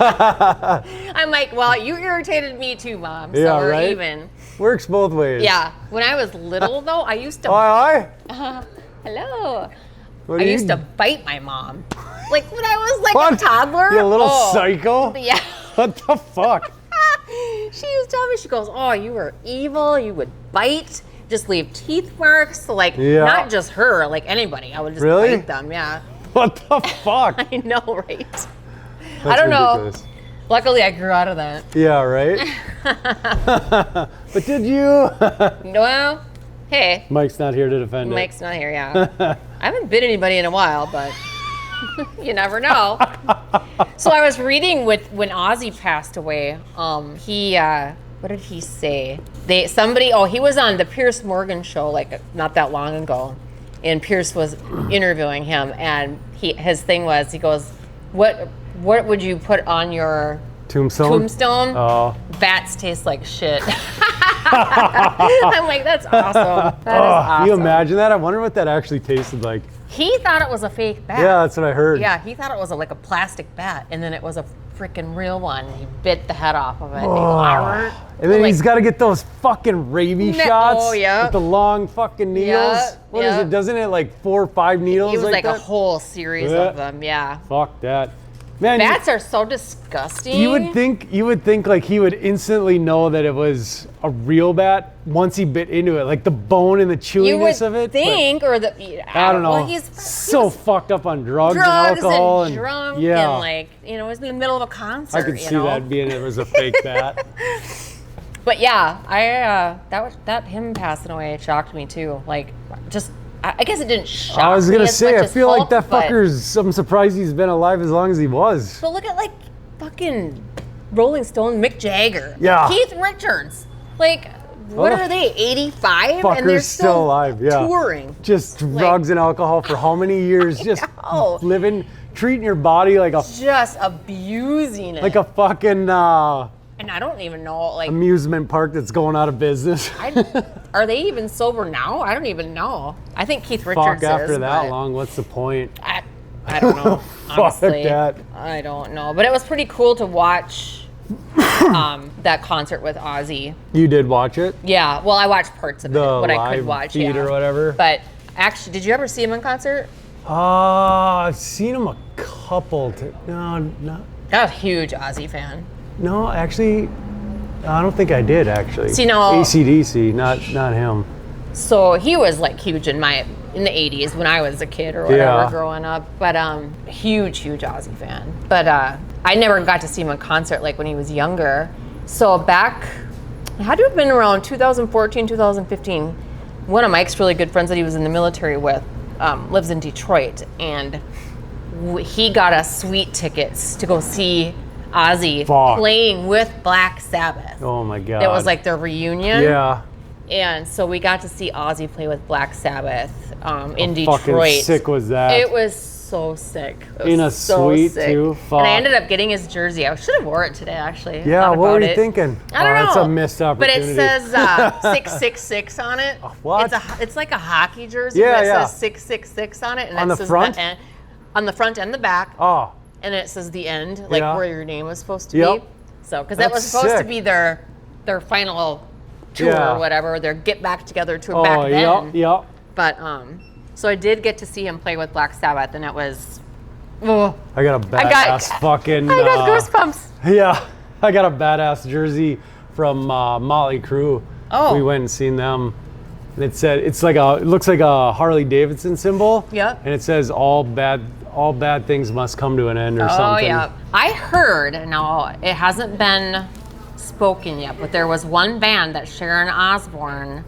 I'm like, well, you irritated me too, Mom. So Yeah, we're right? even. Works both ways. Yeah. When I was little, though, I used to. Aye, Hello. What I do you- used to bite my mom. Like when I was like a What? toddler. You little Oh. psycho. Yeah. What the fuck? She used to tell me, she goes, oh, you were evil. You would bite, just leave teeth marks. Like, Yeah. not just her, like anybody. I would just Really? bite them. Yeah. What the fuck? I know, right? I That's don't know. ridiculous. Luckily, I grew out of that. Yeah, right? But did you? Well, hey, Mike's not here to defend Mike's not here, yeah. I haven't bit anybody in a while, but you never know. So I was reading when Ozzy passed away. He what did he say? He was on the Pierce Morgan show like not that long ago, and Pierce was interviewing him, and his thing was, he goes, what would you put on your it. Tombstone? tombstone? Oh. Bats taste like shit. I'm like, that's awesome. That is awesome. You imagine that? I wonder what that actually tasted like. He thought it was a fake bat. Yeah, that's what I heard. Yeah, he thought it was like a plastic bat, and then it was a freaking real one. He bit the head off of it. And then he's got to get those fucking rabies shots Oh, yeah. with the long fucking needles. Yeah, What is yeah. it? Doesn't it like 4 or 5 needles? It was like a that? whole series Yeah. of them. Yeah, Fuck that. Man, bats are so disgusting. you would think like he would instantly know that it was a real bat once he bit into it, like the bone and the You would chewiness of it. but think, or the I don't know. Well, He so was fucked up on drugs and drugs alcohol and drunk yeah. and like it was in the middle of a concert. I could see you know? that being it was a fake bat. But yeah, that him passing away shocked me too. Like, just I guess it didn't shock me. I was gonna as say, much I as feel like Hulk, that but- fucker's. I'm surprised he's been alive as long as he was. But look at like fucking Rolling Stone, Mick Jagger, Yeah. Keith Richards. Like, what Oh. are they? 85, and Fucker's they're still alive, yeah. touring. Just drugs and alcohol for how many years? Just know. living, treating your body like a Just abusing it. fucking and I don't even know. Like, amusement park that's going out of business. are they even sober now? I don't even know. I think Keith Richards Fuck, after is. that but long, what's the point? I don't know. Honestly, that. I don't know. But it was pretty cool to watch that concert with Ozzy. You did watch it? Yeah. Well, I watched parts of it, what I could watch. Feed or whatever. But actually, did you ever see him in concert? I've seen him a couple. No, not. I'm a huge Ozzy fan. No, actually, I don't think I did. Actually, See, no. AC/DC, not him. So he was like huge in the 80s when I was a kid or whatever growing up. But huge Ozzy fan. But I never got to see him in concert like when he was younger. So back, it had to have been around 2014, 2015. One of Mike's really good friends that he was in the military with lives in Detroit, and he got us sweet tickets to go see Ozzy playing with Black Sabbath. Oh my God. It was like their reunion. Yeah. And so we got to see Ozzy play with Black Sabbath in Fucking Detroit. sick was that? It was so sick. It was in a so suite sick. too. Fuck. And I ended up getting his jersey. I should have wore it today, actually. Yeah, what were you thinking? I don't know. That's a missed opportunity. But it says 666 on it. What? It's like a hockey jersey. Yeah, but it yeah. says 666 on it, and On it the says front? on the front and the back. Oh. And it says the end, like Yeah. where your name was supposed to Yep. be. So, because that was That's supposed to sick. be their final tour Yeah. or whatever, their get back together tour back then. Yep. But so I did get to see him play with Black Sabbath, and it was. Oh, I got a badass fucking. I got goosebumps. Yeah, I got a badass jersey from Motley Crue. Oh. We went and seen them. And it said it looks like a Harley Davidson symbol. Yep. And it says all bad things must come to an end or something. Oh yeah. I heard. Now it hasn't been spoken yet, but there was one band that Sharon Osbourne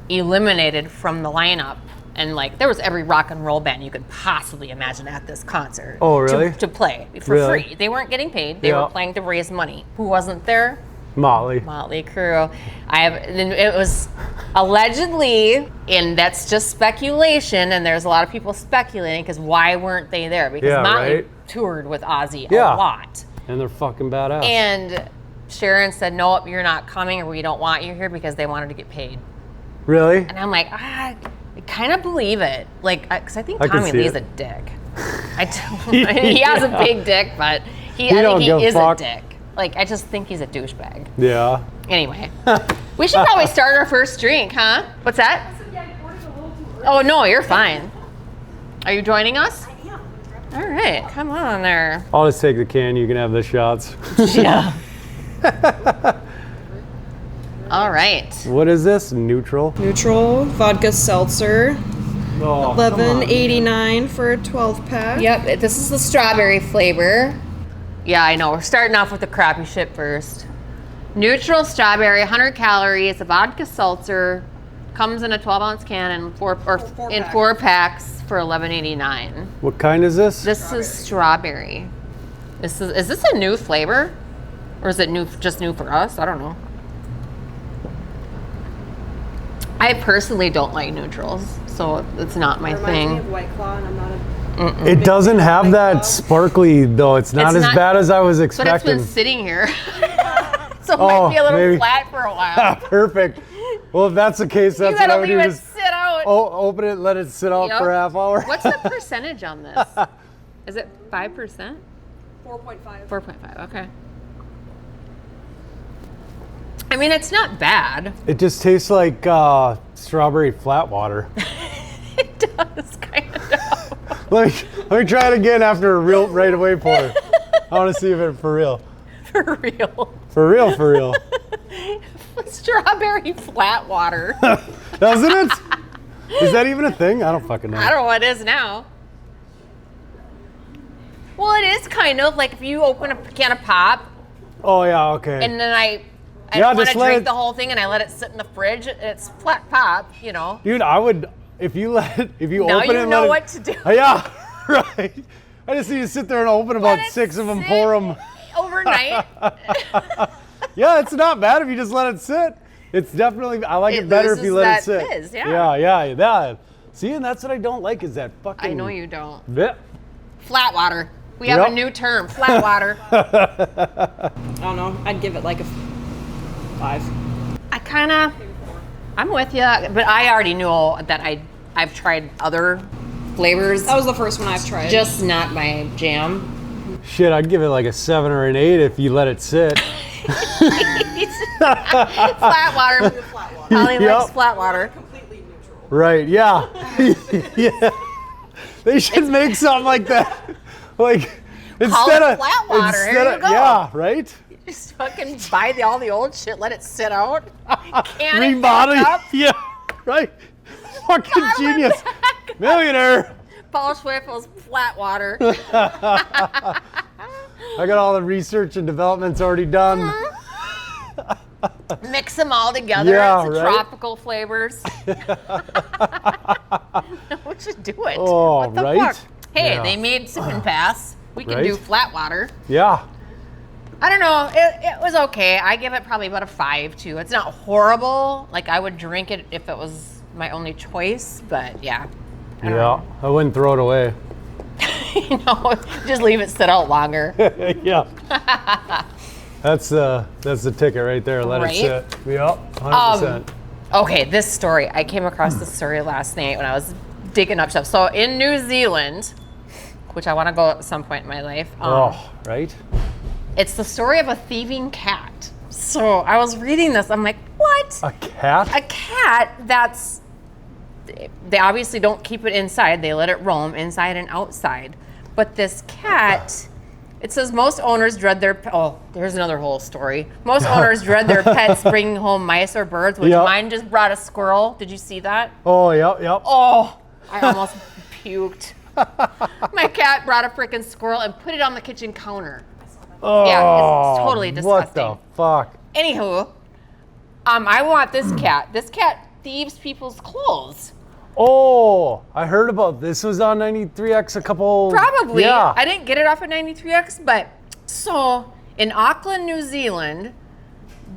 eliminated from the lineup. And like there was every rock and roll band you could possibly imagine at this concert. Oh, really? To play for Really? free. They weren't getting paid. They were playing to raise money. Who wasn't there? Motley Crue. It was allegedly, and that's just speculation, and there's a lot of people speculating because why weren't they there? Because Motley toured with Ozzy a lot. And they're fucking badass. And Sharon said, nope, you're not coming, or we don't want you here because they wanted to get paid. Really? And I'm like, I kind of believe it. Like, because I think I can Tommy see Lee's it. a dick. He has a big dick, but I think he is a dick. Like, I just think he's a douchebag. Yeah. Anyway, we should probably start our first drink, huh? What's that? Oh, no, you're fine. Are you joining us? I am. All right, come on there. I'll just take the can. You can have the shots. Yeah. All right. What is this? Nutrl Vodka Seltzer. Oh, $11.89 for a 12-pack. Yep, this is the strawberry flavor. Yeah, I know. We're starting off with the crappy shit first. Nutrl strawberry, 100 calories, a vodka seltzer, comes in a 12-ounce can and four packs for $11.89. What kind is this? This is strawberry. Is this a new flavor, or is it just new for us? I don't know. I personally don't like Nutrls, so it's not my thing. Reminds me of White Claw, and I'm not a It doesn't have that sparkly though. It's not as bad as I was But expecting. it's been sitting here, so it might be a little flat for a while. Perfect. Well, if that's the case, that's what I would do. Leave it sit out. Open it, let it sit out for a half hour. What's the percentage on this? Is it 5%? 4.5. 4.5. Okay. I mean, it's not bad. It just tastes like strawberry flat water. It does kind of. Let me try it again after a real right away pour. I want to see if it's for real. For real. For real. Strawberry flat water. Doesn't it? Is that even a thing? I don't fucking know. I don't know what it is now. Well, it is kind of like if you open a can of pop. Oh yeah, okay. And then I want to drink the whole thing and I let it sit in the fridge. It's flat pop, you know. Dude, I would if you now open it. Now you know what to do. Yeah, right. I just need to sit there and open about 6 of them, pour them overnight. Yeah, it's not bad if you just let it sit. It's definitely, I like it better if you let it sit. Fizz, yeah. Yeah. See, and that's what I don't like is that fucking. I know you don't. Bleh. Flat water. We have a new term, flat water. I don't know. I'd give it like a 5. I'm with you, but I already know that I've tried other flavors. That was the first one I've tried. Just not my jam. Shit, I'd give it like a 7 or an 8 if you let it sit. Flat water. Holly likes flat water. Completely neutral. Right, yeah. Yeah. They should make something like that. Like, instead of flat water, here you go. Yeah, right? Just fucking buy all the old shit, let it sit out. Can it Remodel. back up. Yeah, right. Fucking God, genius. Millionaire. Paul Schwefel's flat water. I got all the research and development's already done. Mix them all together. Yeah, it's right? tropical flavors. We should do it. Oh, what the right? fuck? Hey, Yeah. they made sip and pass. We can Right? do flat water. Yeah. I don't know. It was okay. I give it probably about a 5 too. It's not horrible. Like I would drink it if it was my only choice, but yeah. I don't know. I wouldn't throw it away. You know, just leave it sit out longer. Yeah. That's the ticket right there. Let Right? it sit. Yep. 100%. Okay, this story. I came across this story last night when I was digging up stuff. So in New Zealand, which I want to go at some point in my life. Right? It's the story of a thieving cat. So I was reading this. I'm like, what? A cat? A cat that's, they obviously don't keep it inside. They let it roam inside and outside. But this cat, it says most owners dread their, there's another whole story. Most owners dread their pets bringing home mice or birds, which Yep. mine just brought a squirrel. Did you see that? Oh, yep. Oh, I almost puked. My cat brought a freaking squirrel and put it on the kitchen counter. Oh, Yeah, it's totally what disgusting. the fuck? Anywho, I want this cat. This cat thieves people's clothes. Oh, I heard about this. Was on 93X a couple. Probably. Yeah. I didn't get it off of 93X, but so in Auckland, New Zealand,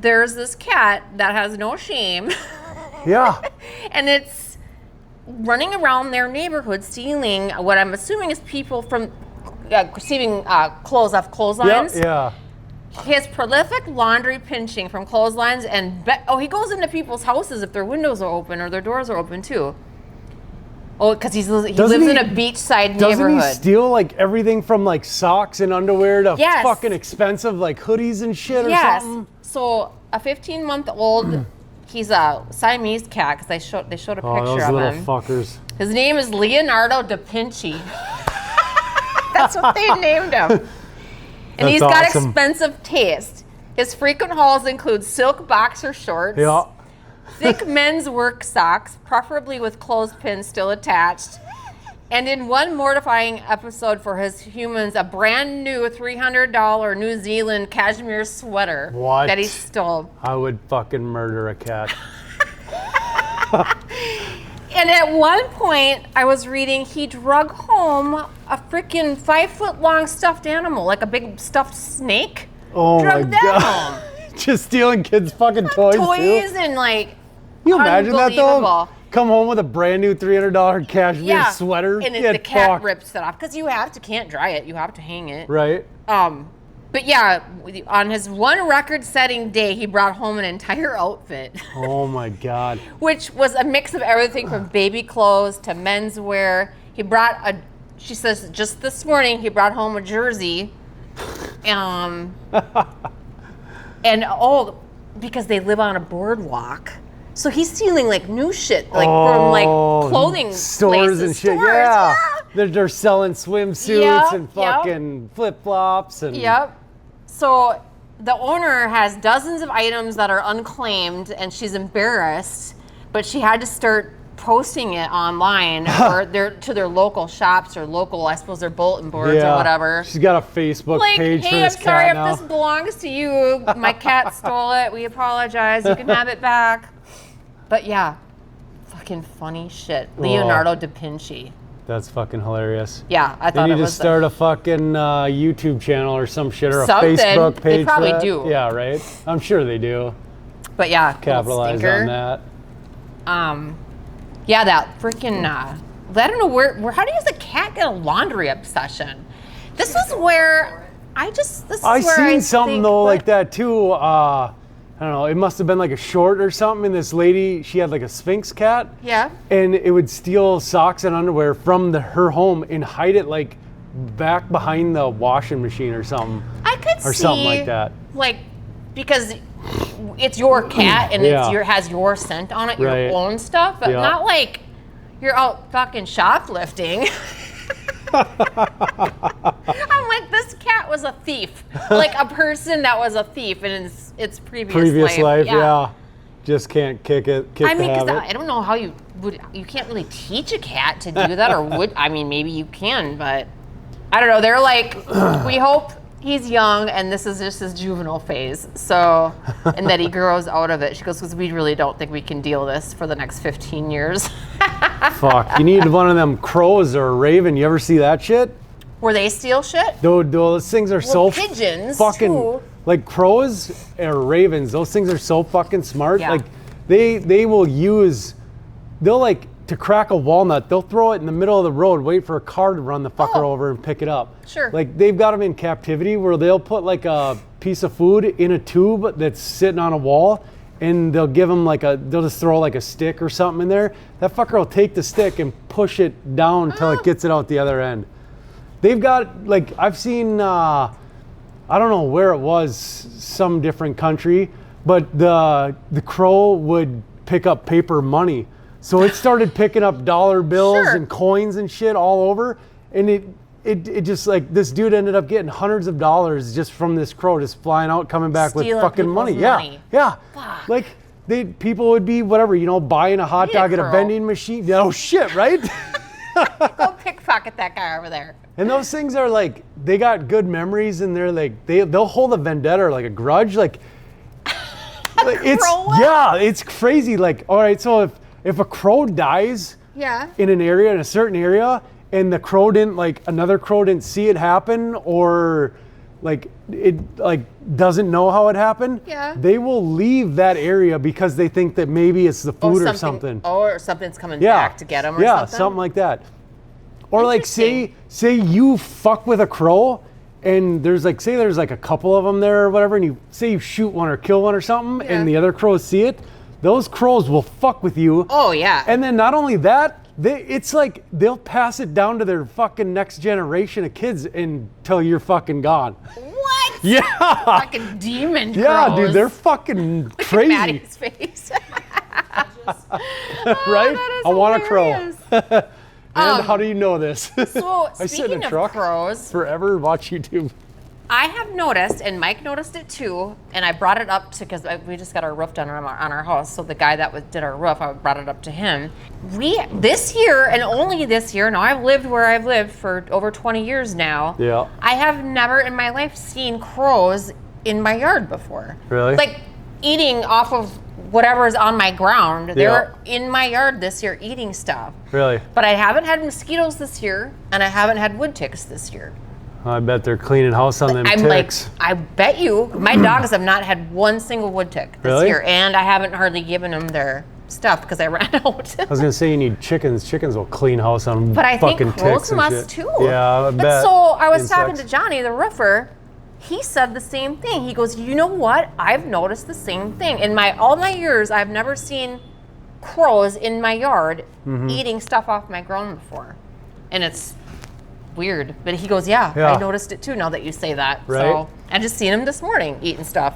there's this cat that has no shame. Yeah. And it's running around their neighborhood stealing what I'm assuming is people from receiving clothes off clotheslines. Yeah. He has prolific laundry pinching from clotheslines and he goes into people's houses if their windows are open or their doors are open too. Oh, because he lives in a beachside Doesn't neighborhood. he steal like everything from like socks and underwear to Yes. fucking expensive like hoodies and shit or Yes. something? So a 15-month-old, he's a Siamese cat because they showed a picture Those of little him. fuckers. His name is Leonardo da Vinci. That's what they named him. And That's he's got awesome. expensive taste. His frequent hauls include silk boxer shorts, Yeah. thick men's work socks, preferably with clothespins still attached. And in one mortifying episode for his humans, a brand new $300 New Zealand cashmere sweater What? that he stole. I would fucking murder a cat. And at one point, I was reading, he drug home a freaking 5-foot-long stuffed animal, like a big stuffed snake. Oh Drug my that god. home. Just stealing kids' fucking toys Toys too. and like, Can you imagine that though? unbelievable. Come home with a brand new $300 cashmere sweater. And Get the cat fucked. rips it off because can't dry it. You have to hang it. Right. But yeah, on his one record-setting day, he brought home an entire outfit, Oh my god. which was a mix of everything from baby clothes to menswear. He brought she says just this morning he brought home a jersey, and because they live on a boardwalk. So he's stealing like new shit, like from like clothing stores places, and shit. stores, Yeah. They're selling swimsuits Yep, and yep. fucking flip-flops and Yep. So the owner has dozens of items that are unclaimed, and she's embarrassed, but she had to start posting it online or to their local shops or local, I suppose, their bulletin boards or whatever. She's got a Facebook Like, page for hey, I'm this sorry cat if now. this belongs to you. My cat stole it. We apologize. You can have it back. But yeah, fucking funny shit. Leonardo da Vinci. That's fucking hilarious. Yeah, I They thought need it to was start a fucking YouTube channel or some shit or Something. a Facebook They page. probably for that. do. Yeah, right. I'm sure they do. But yeah, Capitalize little on stinker. that. Yeah, that freaking, I don't know how does a cat get a laundry obsession? This was where I seen something though like that too. I I don't know, it must have been like a short or something, and this lady, she had like a Sphinx cat. Yeah. And it would steal socks and underwear from her home and hide it like back behind the washing machine or something. I could or see something like that. Like, because it's your cat and Yeah. has your scent on it, your Right. own stuff, but Yeah. not like you're out fucking shoplifting. I'm like, this cat was a thief. Like a person that was a thief in its previous life, yeah. Just can't kick I the mean, because habit. I don't know how you can't really teach a cat to do that, or would, I mean, maybe you can, but I don't know. They're like, we hope he's young and this is just his juvenile phase. So, and that he grows out of it. She goes, because we really don't think we can deal this for the next 15 years. Fuck, you need one of them crows or a raven. You ever see that shit? Where they steal shit? Those things are so pigeons, fucking, too. like crows or ravens, those things are so fucking smart. Yeah. Like they will they'll like, to crack a walnut, they'll throw it in the middle of the road, wait for a car to run the fucker over and pick it up. Sure. Like they've got them in captivity where they'll put like a piece of food in a tube that's sitting on a wall, and they'll give them they'll just throw like a stick or something in there. That fucker will take the stick and push it down until it gets it out the other end. They've got, like, I've seen, I don't know where it was, some different country, but the crow would pick up paper money. So it started picking up dollar bills Sure. and coins and shit all over. And it just, like, this dude ended up getting hundreds of dollars just from this crow just flying out, coming back with Stealing fucking money. people's Yeah, money. yeah. Fuck. Like, people would be, whatever, buying a hot Need a dog at a crow. vending machine. Oh, shit, right? Go pickpocket that guy over there. And those things are like, they got good memories, and they're like, they'll hold a vendetta or like a grudge. Like, it's, crow? yeah, it's crazy. Like, all right, so if a crow dies Yeah. in an area, in a certain area, and another crow didn't see it happen, or like it like doesn't know how it happened, Yeah. they will leave that area because they think that maybe it's the food or something. Or something's coming Yeah. back to get him or yeah, something. like that. Or like Interesting. say you fuck with a crow, and there's like a couple of them there or whatever, and you shoot one or kill one or something, Yeah. and the other crows see it, those crows will fuck with you. Oh, yeah. And then not only that, it's like they'll pass it down to their fucking next generation of kids until you're fucking gone. What? Yeah. Fucking demon Yeah, crows. dude, they're fucking Look at crazy. Maddie's face. Right? that is I want a crow. hilarious. And how do you know this? So, I sit in speaking a of truck crows, forever, watch YouTube. I have noticed, and Mike noticed it too, and I brought it up to, because we just got our roof done on our house, so the guy that did our roof, I brought it up to him. This year, and only this year, now I've lived where I've lived for over 20 years now. Yeah. I have never in my life seen crows in my yard before. Really? Like eating off of whatever is on my ground. They were in my yard this year eating stuff. Really? But I haven't had mosquitoes this year, and I haven't had wood ticks this year. I bet they're cleaning house on them I'm ticks. like, I bet you, my dogs have not had one single wood tick this Really? year, and I haven't hardly given them their stuff because I ran out. I was gonna say you need chickens. Chickens will clean house on But I think fucking crows ticks and must shit. too. Yeah, I But bet. so I was talking Insects. to Johnny, the roofer. He said the same thing. He goes, you know what? I've noticed the same thing. In all my years, I've never seen crows in my yard Mm-hmm. eating stuff off my ground before. And it's weird. But he goes, yeah, Yeah. I noticed it too now that you say that. Right. So I just seen him this morning eating stuff.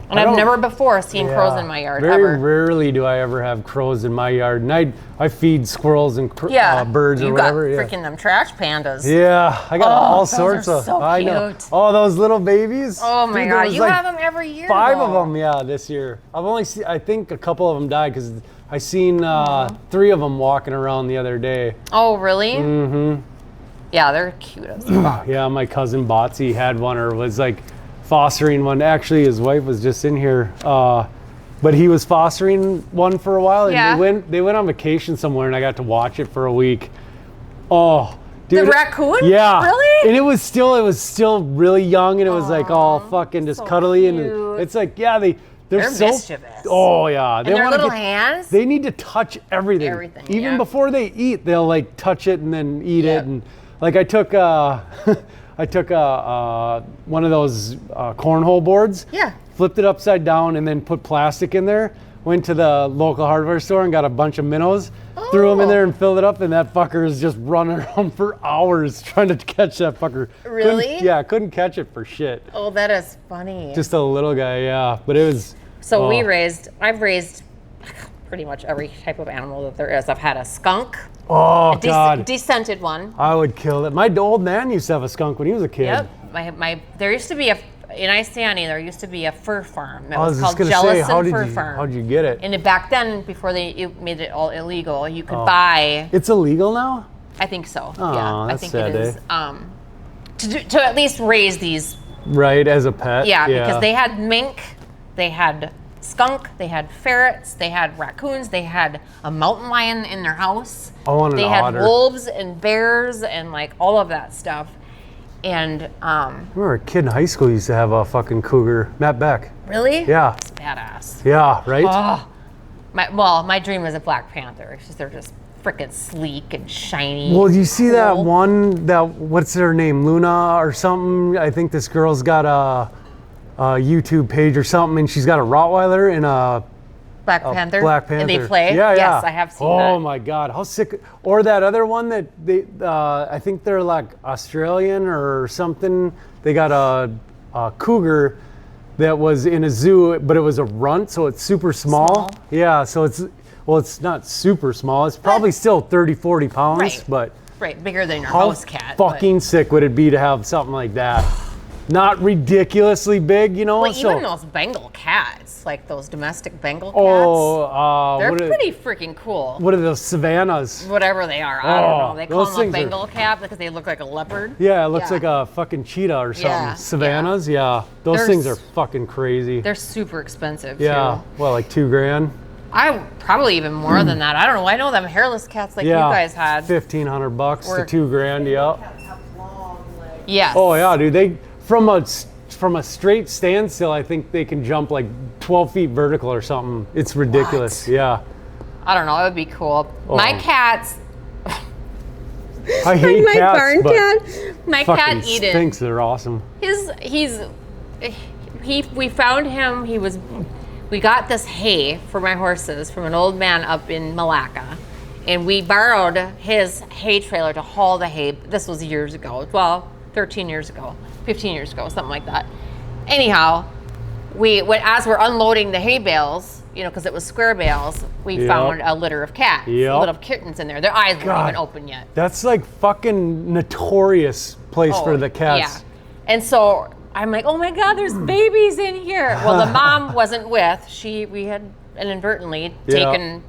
And I I've don't- never before seen crows in my yard, Very ever. rarely do I ever have crows in my yard, and I feed squirrels and birds or you whatever. got Yeah. freaking them trash pandas. Yeah, I got all those sorts are of. so I know. cute. Oh, those little babies. Oh my Dude, there God, was you like have them every year. 5 of though. them, yeah, this year. I've only seen. I think a couple of them died because I seen 3 of them walking around the other day. Oh, really? Mm-hmm. Yeah, they're cute as fuck. Yeah, my cousin Botsy had one, or was like fostering one. Actually, his wife was just in here, but he was fostering one for a while. And Yeah. they went on vacation somewhere, and I got to watch it for a week. Oh, dude! The raccoon? Yeah. Really? And it was still really young, and it was like all fucking just so cuddly, cute. and it's like, yeah, they're so. mischievous. Oh yeah, And their wanna little hands? They need to touch everything. Everything, Even yeah. before they eat, they'll like touch it and then eat Yeah. it. And like I took one of those cornhole boards. Yeah. flipped it upside down, and then put plastic in there. Went to the local hardware store and got a bunch of minnows, threw them in there and filled it up, and that fucker is just running around for hours trying to catch that fucker. Really? Couldn't catch it for shit. Oh, that is funny. Just a little guy, yeah. But it was... So I've raised pretty much every type of animal that there is. I've had a skunk. Oh, God. Descented one. I would kill it. My old man used to have a skunk when he was a kid. Yep. There used to be in Isani, there used to be a fur farm. It I was called just Jellison say, Fur Farm. How'd you get it? And back then, before they made it all illegal, you could buy. It's illegal now? I think so. Oh, yeah, that's I think sad, it is. To at least raise these. Right, as a pet. Yeah, because they had mink, they had skunk, they had ferrets, they had raccoons, they had a mountain lion in their house. Oh, and they an had otter. wolves and bears and like all of that stuff. And I remember a kid in high school used to have a fucking cougar. Matt Beck. Really? Yeah. It's badass. Yeah, right? Oh, my dream is a black panther. It's just they're just freaking sleek and shiny. Well, you see that cool. one, what's her name, Luna or something? I think this girl's got a YouTube page or something, and she's got a Rottweiler and a Black Panther? Black Panther. And they play? Yeah, yeah. Yes, I have seen that. Oh my God, how sick! Or that other one that I think they're like Australian or something. They got a cougar that was in a zoo, but it was a runt, so it's super small. Yeah, so it's not super small. It's probably still 30, 40 pounds, Right. but Right, bigger than your how house cat. fucking sick would it be to have something like that? Not ridiculously big, you know? Well, so, even those Bengal cats, like those domestic Bengal cats, they're what pretty freaking cool. what are those savannas? Whatever they are, I don't know. They call those them a things are- Bengal cat because they look like a leopard. Yeah, it looks like a fucking cheetah or something. Yeah, Savannas, yeah. Those They're things are s- fucking crazy. They're super expensive Yeah, too. well, like $2,000. I probably even more than that. I don't know. I know them hairless cats like you guys had. $1,500 Were- to $2,000. Yeah. Yes. Oh yeah, dude. They from a straight standstill, I think they can jump like 12 feet vertical or something. It's ridiculous. What? Yeah. I don't know. It would be cool. Oh. My cats. I hate my cats, barn but cat. My cat fucking Eden. stinks. They're awesome. We found him. We got this hay for my horses from an old man up in Malacca, and we borrowed his hay trailer to haul the hay. This was years ago. Well, 13 years ago, 15 years ago, something like that. Anyhow, as we're unloading the hay bales, because it was square bales, we found a litter of cats, little kittens in there. Their eyes weren't even open yet. That's like fucking notorious place for the cats. Yeah. And so I'm like, oh my God, there's babies in here. Well, the mom wasn't with. We had inadvertently taken,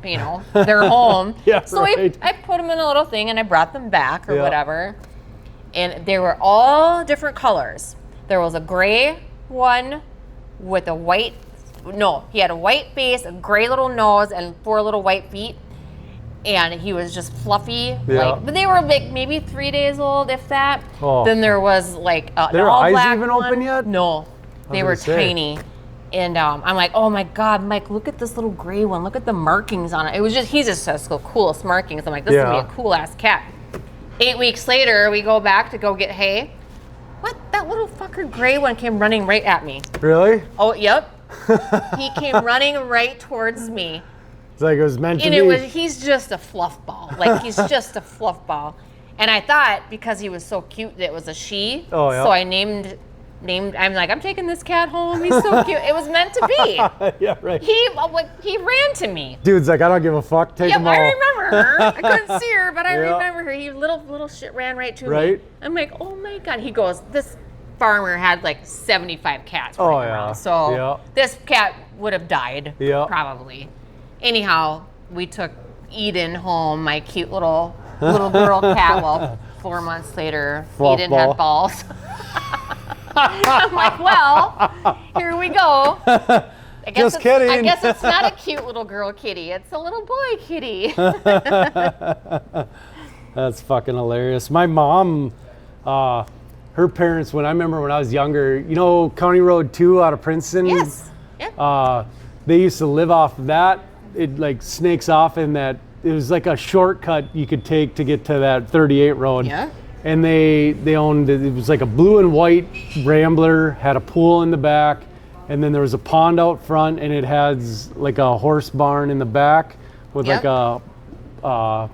their home. Yeah, so right. I put them in a little thing and I brought them back or whatever. And they were all different colors. There was a gray one with a white, he had a white face, a gray little nose, and 4 little white feet. And he was just fluffy. But they were like maybe 3 days old, if that. Oh. Then there was like an Their all eyes black even one. open yet? No, they were gonna say. tiny. And I'm like, oh my God, Mike, look at this little gray one. Look at the markings on it. He just has the coolest markings. I'm like, this is gonna be a cool ass cat. 8 weeks later, we go back to go get hay. What? That little fucker gray one came running right at me. Really? Oh, yep. He came running right towards me. It's like it was meant to And be. he's just a fluff ball. Like, he's just a fluff ball. And I thought, because he was so cute, that it was a she. Oh, yeah. So I named, I'm like, I'm taking this cat home. He's so cute. It was meant to be. Yeah, right. He ran to me. Dude's like, I don't give a fuck. Take them all. I remember her. I couldn't see her, but I remember her. He little shit ran right to me. Right? I'm like, oh my God. He goes, this farmer had like 75 cats running around. So this cat would have died probably. Anyhow, we took Eden home, my cute little girl cat. Well, 4 months later, Fluff Eden ball. had balls. I'm like, well, here we go. Just kidding. I guess it's not a cute little girl kitty. It's a little boy kitty. That's fucking hilarious. My mom, her parents, I remember when I was younger, County Road 2 out of Princeton? Yes. Yep. They used to live off of that. It like snakes off in that. It was like a shortcut you could take to get to that 38 road. Yeah. And they owned, it was like a blue and white Rambler, had a pool in the back, and then there was a pond out front, and it has like a horse barn in the back with Yep. like a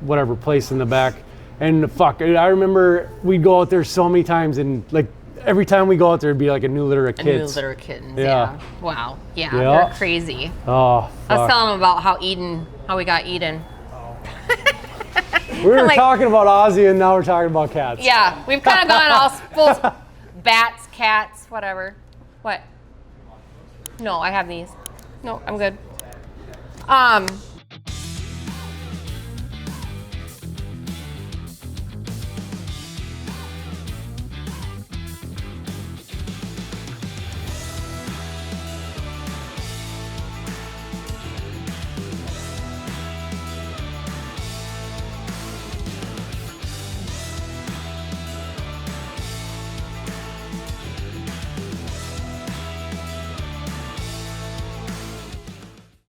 whatever place in the back. And fuck, I remember we'd go out there so many times, and like every time we go out there, it'd be like a new litter of A kids. new litter of kittens. Yeah. Yeah. Wow. Yeah. Yeah. They're crazy. Oh, I was fuck. telling them about how we got Eden. We were like- talking about Ozzy, and now we're talking about cats. Yeah, we've kind of gone all full bats, cats, whatever. What? No, I have these. No, I'm good.